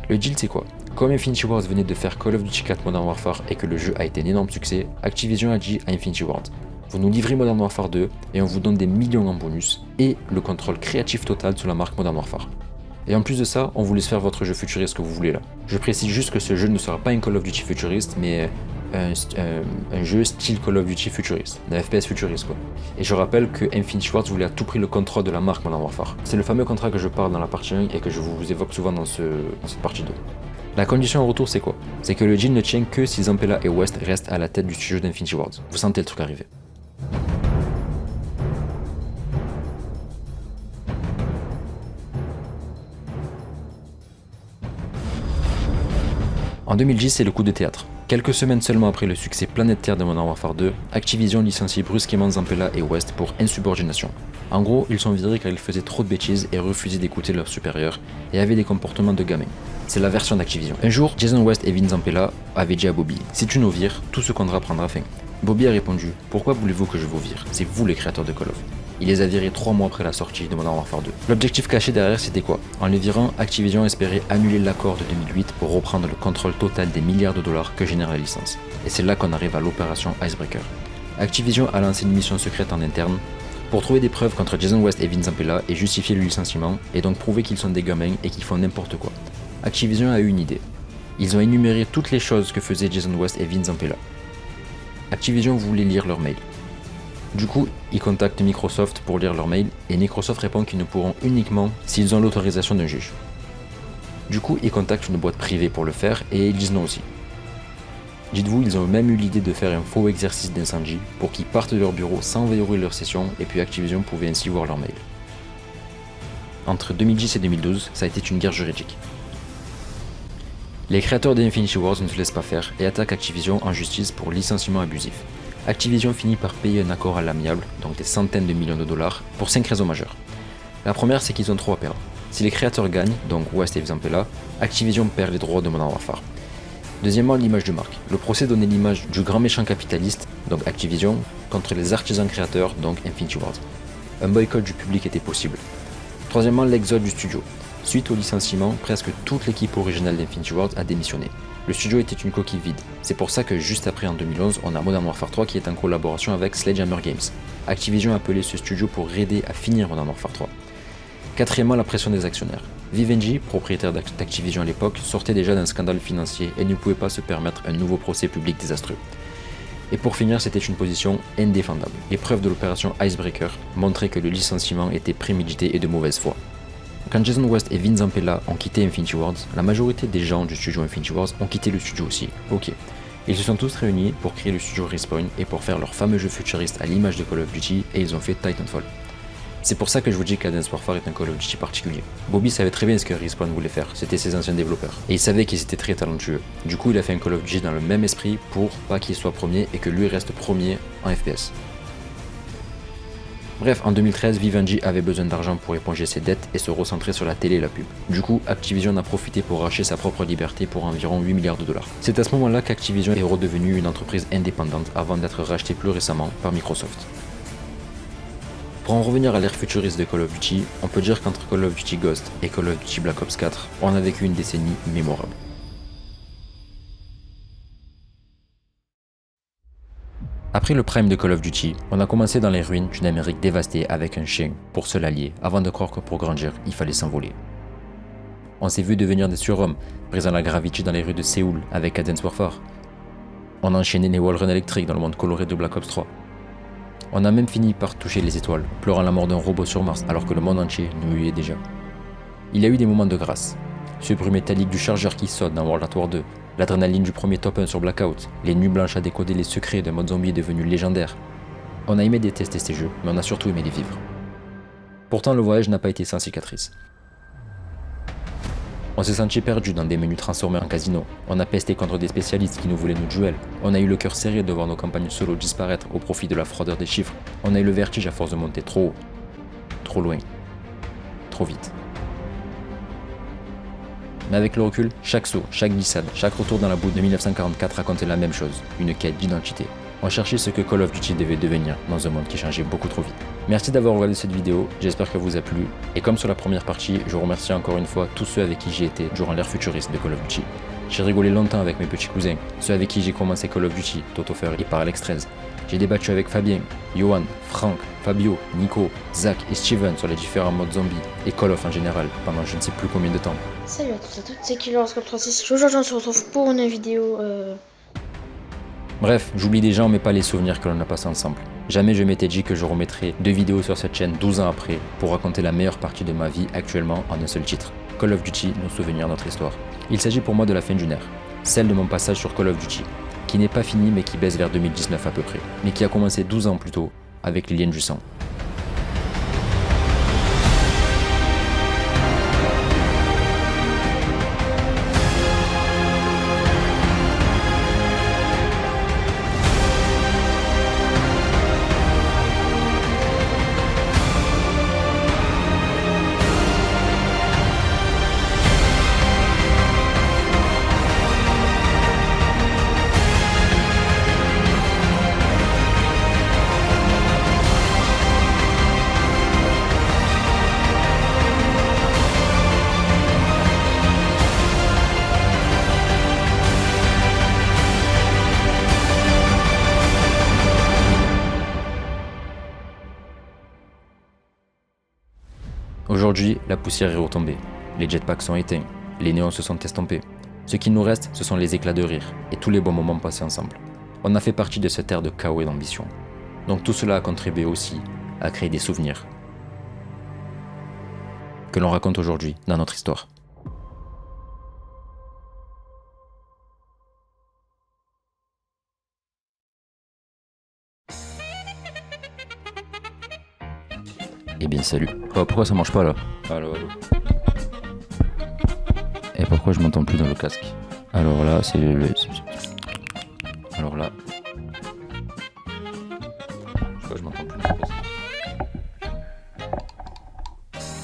Speaker 1: Le deal c'est quoi? Comme Infinity Ward venait de faire Call of Duty 4 Modern Warfare et que le jeu a été un énorme succès, Activision a dit à Infinity Ward: vous nous livrez Modern Warfare 2 et on vous donne des millions en bonus et le contrôle créatif total sur la marque Modern Warfare. Et en plus de ça, on vous laisse faire votre jeu futuriste que vous voulez là. Je précise juste que ce jeu ne sera pas un Call of Duty futuriste, mais un jeu style Call of Duty futuriste, un FPS futuriste quoi. Et je rappelle que Infinity Ward voulait à tout prix le contrôle de la marque Modern Warfare. C'est le fameux contrat que je parle dans la partie 1 et que je vous évoque souvent dans cette partie 2. La condition en retour c'est quoi? C'est que le deal ne tient que si Zampella et West restent à la tête du studio d'Infinity Ward. Vous sentez le truc arriver. En 2010, c'est le coup de théâtre. Quelques semaines seulement après le succès planétaire de Modern Warfare 2, Activision licencie brusquement Zampella et West pour insubordination. En gros, ils sont virés car ils faisaient trop de bêtises et refusaient d'écouter leurs supérieurs et avaient des comportements de gamins. C'est la version d'Activision. Un jour, Jason West et Vince Zampella avaient dit à Bobby: si tu nous vires, tout ce qu'on aura prendra fin. Bobby a répondu: pourquoi voulez-vous que je vous vire? C'est vous les créateurs de Call of. Il les a virés 3 mois après la sortie de Modern Warfare 2. L'objectif caché derrière c'était quoi? En les virant, Activision espérait annuler l'accord de 2008 pour reprendre le contrôle total des milliards de dollars que génère la licence. Et c'est là qu'on arrive à l'opération Icebreaker. Activision a lancé une mission secrète en interne pour trouver des preuves contre Jason West et Vince Zampella et justifier le licenciement, et donc prouver qu'ils sont des gamins et qu'ils font n'importe quoi. Activision a eu une idée. Ils ont énuméré toutes les choses que faisaient Jason West et Vince Zampella. Activision voulait lire leurs mails. Du coup, ils contactent Microsoft pour lire leurs mails, et Microsoft répond qu'ils ne pourront uniquement s'ils ont l'autorisation d'un juge. Du coup, ils contactent une boîte privée pour le faire, et ils disent non aussi. Dites-vous, ils ont même eu l'idée de faire un faux exercice d'incendie pour qu'ils partent de leur bureau sans verrouiller leur session, et puis Activision pouvait ainsi voir leurs mails. Entre 2010 et 2012, ça a été une guerre juridique. Les créateurs d'Infinity Ward ne se laissent pas faire et attaquent Activision en justice pour licenciement abusif. Activision finit par payer un accord à l'amiable, donc des centaines de millions de dollars, pour 5 raisons majeures. La première, c'est qu'ils ont trop à perdre. Si les créateurs gagnent, donc West et Zampella, Activision perd les droits de Modern Warfare. Deuxièmement, l'image de marque. Le procès donnait l'image du grand méchant capitaliste, donc Activision, contre les artisans créateurs, donc Infinity Ward. Un boycott du public était possible. Troisièmement, l'exode du studio. Suite au licenciement, presque toute l'équipe originale d'Infinity Ward a démissionné. Le studio était une coquille vide. C'est pour ça que juste après en 2011, on a Modern Warfare 3 qui est en collaboration avec Sledgehammer Games. Activision a appelé ce studio pour aider à finir Modern Warfare 3. Quatrièmement, la pression des actionnaires. Vivendi, propriétaire d'Activision à l'époque, sortait déjà d'un scandale financier et ne pouvait pas se permettre un nouveau procès public désastreux. Et pour finir, c'était une position indéfendable. Les preuves de l'opération Icebreaker montraient que le licenciement était prémédité et de mauvaise foi. Quand Jason West et Vince Zampella ont quitté Infinity Ward, la majorité des gens du studio Infinity Ward ont quitté le studio aussi. Ok. Ils se sont tous réunis pour créer le studio Respawn et pour faire leur fameux jeu futuriste à l'image de Call of Duty, et ils ont fait Titanfall. C'est pour ça que je vous dis qu'Advanced Warfare est un Call of Duty particulier. Bobby savait très bien ce que Respawn voulait faire, c'était ses anciens développeurs. Et il savait qu'ils étaient très talentueux. Du coup, il a fait un Call of Duty dans le même esprit pour pas qu'il soit premier et que lui reste premier en FPS. Bref, en 2013, Vivendi avait besoin d'argent pour éponger ses dettes et se recentrer sur la télé et la pub. Du coup, Activision a profité pour racheter sa propre liberté pour environ 8 milliards de dollars. C'est à ce moment-là qu'Activision est redevenue une entreprise indépendante avant d'être rachetée plus récemment par Microsoft. Pour en revenir à l'ère futuriste de Call of Duty, on peut dire qu'entre Call of Duty Ghost et Call of Duty Black Ops 4, on a vécu une décennie mémorable. Après le prime de Call of Duty, on a commencé dans les ruines d'une Amérique dévastée avec un chien pour se l'allier, avant de croire que pour grandir, il fallait s'envoler. On s'est vu devenir des surhommes, brisant la gravité dans les rues de Séoul avec Advanced Warfare. On a enchaîné les wallruns électriques dans le monde coloré de Black Ops 3. On a même fini par toucher les étoiles, pleurant la mort d'un robot sur Mars alors que le monde entier nous huait déjà. Il y a eu des moments de grâce. Ce bruit métallique du chargeur qui saute dans World at War 2, l'adrénaline du premier top 1 sur Blackout, les nuits blanches à décoder les secrets d'un mode zombie devenu légendaire. On a aimé détester ces jeux, mais on a surtout aimé les vivre. Pourtant, le voyage n'a pas été sans cicatrices. On s'est senti perdu dans des menus transformés en casino. On a pesté contre des spécialistes qui nous voulaient nos duels. On a eu le cœur serré de voir nos campagnes solo disparaître au profit de la froideur des chiffres. On a eu le vertige à force de monter trop haut, trop loin, trop vite. Mais avec le recul, chaque saut, chaque glissade, chaque retour dans la boue de 1944 racontait la même chose, une quête d'identité. On cherchait ce que Call of Duty devait devenir dans un monde qui changeait beaucoup trop vite. Merci d'avoir regardé cette vidéo, j'espère qu'elle vous a plu. Et comme sur la première partie, je remercie encore une fois tous ceux avec qui j'ai été durant l'ère futuriste de Call of Duty. J'ai rigolé longtemps avec mes petits cousins, ceux avec qui j'ai commencé Call of Duty, Totofer et Parallax 13. J'ai débattu avec Fabien, Johan, Franck, Fabio, Nico, Zach et Steven sur les différents modes zombies et Call of en général pendant je ne sais plus combien de temps.
Speaker 3: Salut à tous et à toutes, c'est KillerScope36. Aujourd'hui on se retrouve pour une vidéo
Speaker 1: Bref, j'oublie des gens mais pas les souvenirs que l'on a passés ensemble. Jamais je m'étais dit que je remettrais 2 vidéos sur cette chaîne 12 ans après pour raconter la meilleure partie de ma vie actuellement en un seul titre. Call of Duty, nos souvenirs, notre histoire. Il s'agit pour moi de la fin d'une ère, celle de mon passage sur Call of Duty, qui n'est pas fini mais qui baisse vers 2019 à peu près, mais qui a commencé 12 ans plus tôt avec les liens du sang. Aujourd'hui, la poussière est retombée, les jetpacks sont éteints, les néons se sont estompés. Ce qui nous reste, ce sont les éclats de rire et tous les bons moments passés ensemble. On a fait partie de cette ère de chaos et d'ambition. Donc tout cela a contribué aussi à créer des souvenirs que l'on raconte aujourd'hui dans notre histoire. Eh bien salut. Oh, pourquoi ça marche pas là? Allô. Et pourquoi je m'entends plus dans le casque? Alors là, c'est le... Alors là... Pourquoi je m'entends plus dans le casque?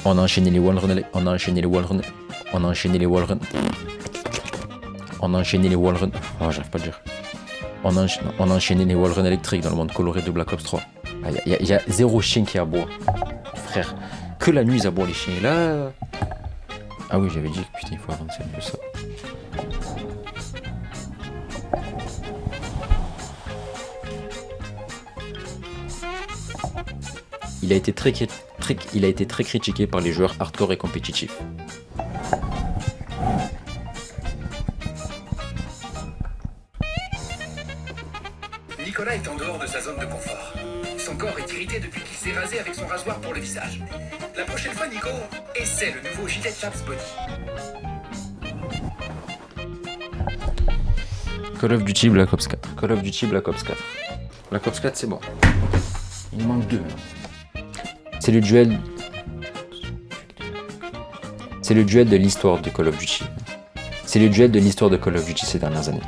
Speaker 1: On a enchaîné les wallruns... On a enchaîné les wallruns... On a enchaîné les wallruns... On a enchaîné les wallruns... Oh, j'arrive pas à le dire. On a enchaîné les wallruns électriques dans le monde coloré de Black Ops 3. Ah, y a zéro chien qui aboie. Frère, que la nuit ils aboient les chiens. Et là... Ah oui, j'avais dit que putain, il faut avancer un peu ça. Il a été très critiqué par les joueurs hardcore et compétitifs.
Speaker 18: Nicolas est en dehors de sa zone de confort. Son corps est irrité depuis qu'il s'est rasé avec son rasoir pour le visage. La prochaine fois, Nico, essaie le nouveau gilet Chaps Body.
Speaker 1: Call of Duty Black Ops 4. Call of Duty Black Ops 4. Black Ops 4, c'est bon. Il manque 2. C'est le duel... C'est le duel de l'histoire de Call of Duty. C'est le duel de l'histoire de Call of Duty ces dernières années.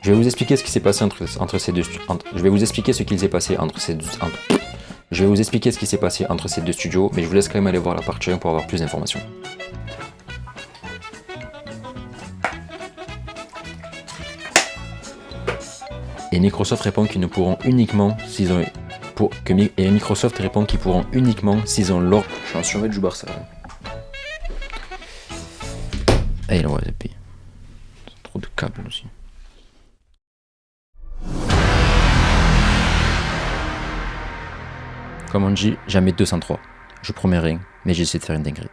Speaker 1: Je vais vous expliquer ce qui s'est passé entre ces deux studios, mais je vous laisse quand même aller voir la partie 1 pour avoir plus d'informations. Et Microsoft répond qu'ils ne pourront uniquement s'ils ont... Et Microsoft répond qu'ils pourront uniquement s'ils ont l'ordre... Je suis en survêt de jouer Barça. Et là, ouais, c'est trop de câbles aussi. Comme on dit, jamais 203. Je promets rien, mais j'essaie de faire une dinguerie.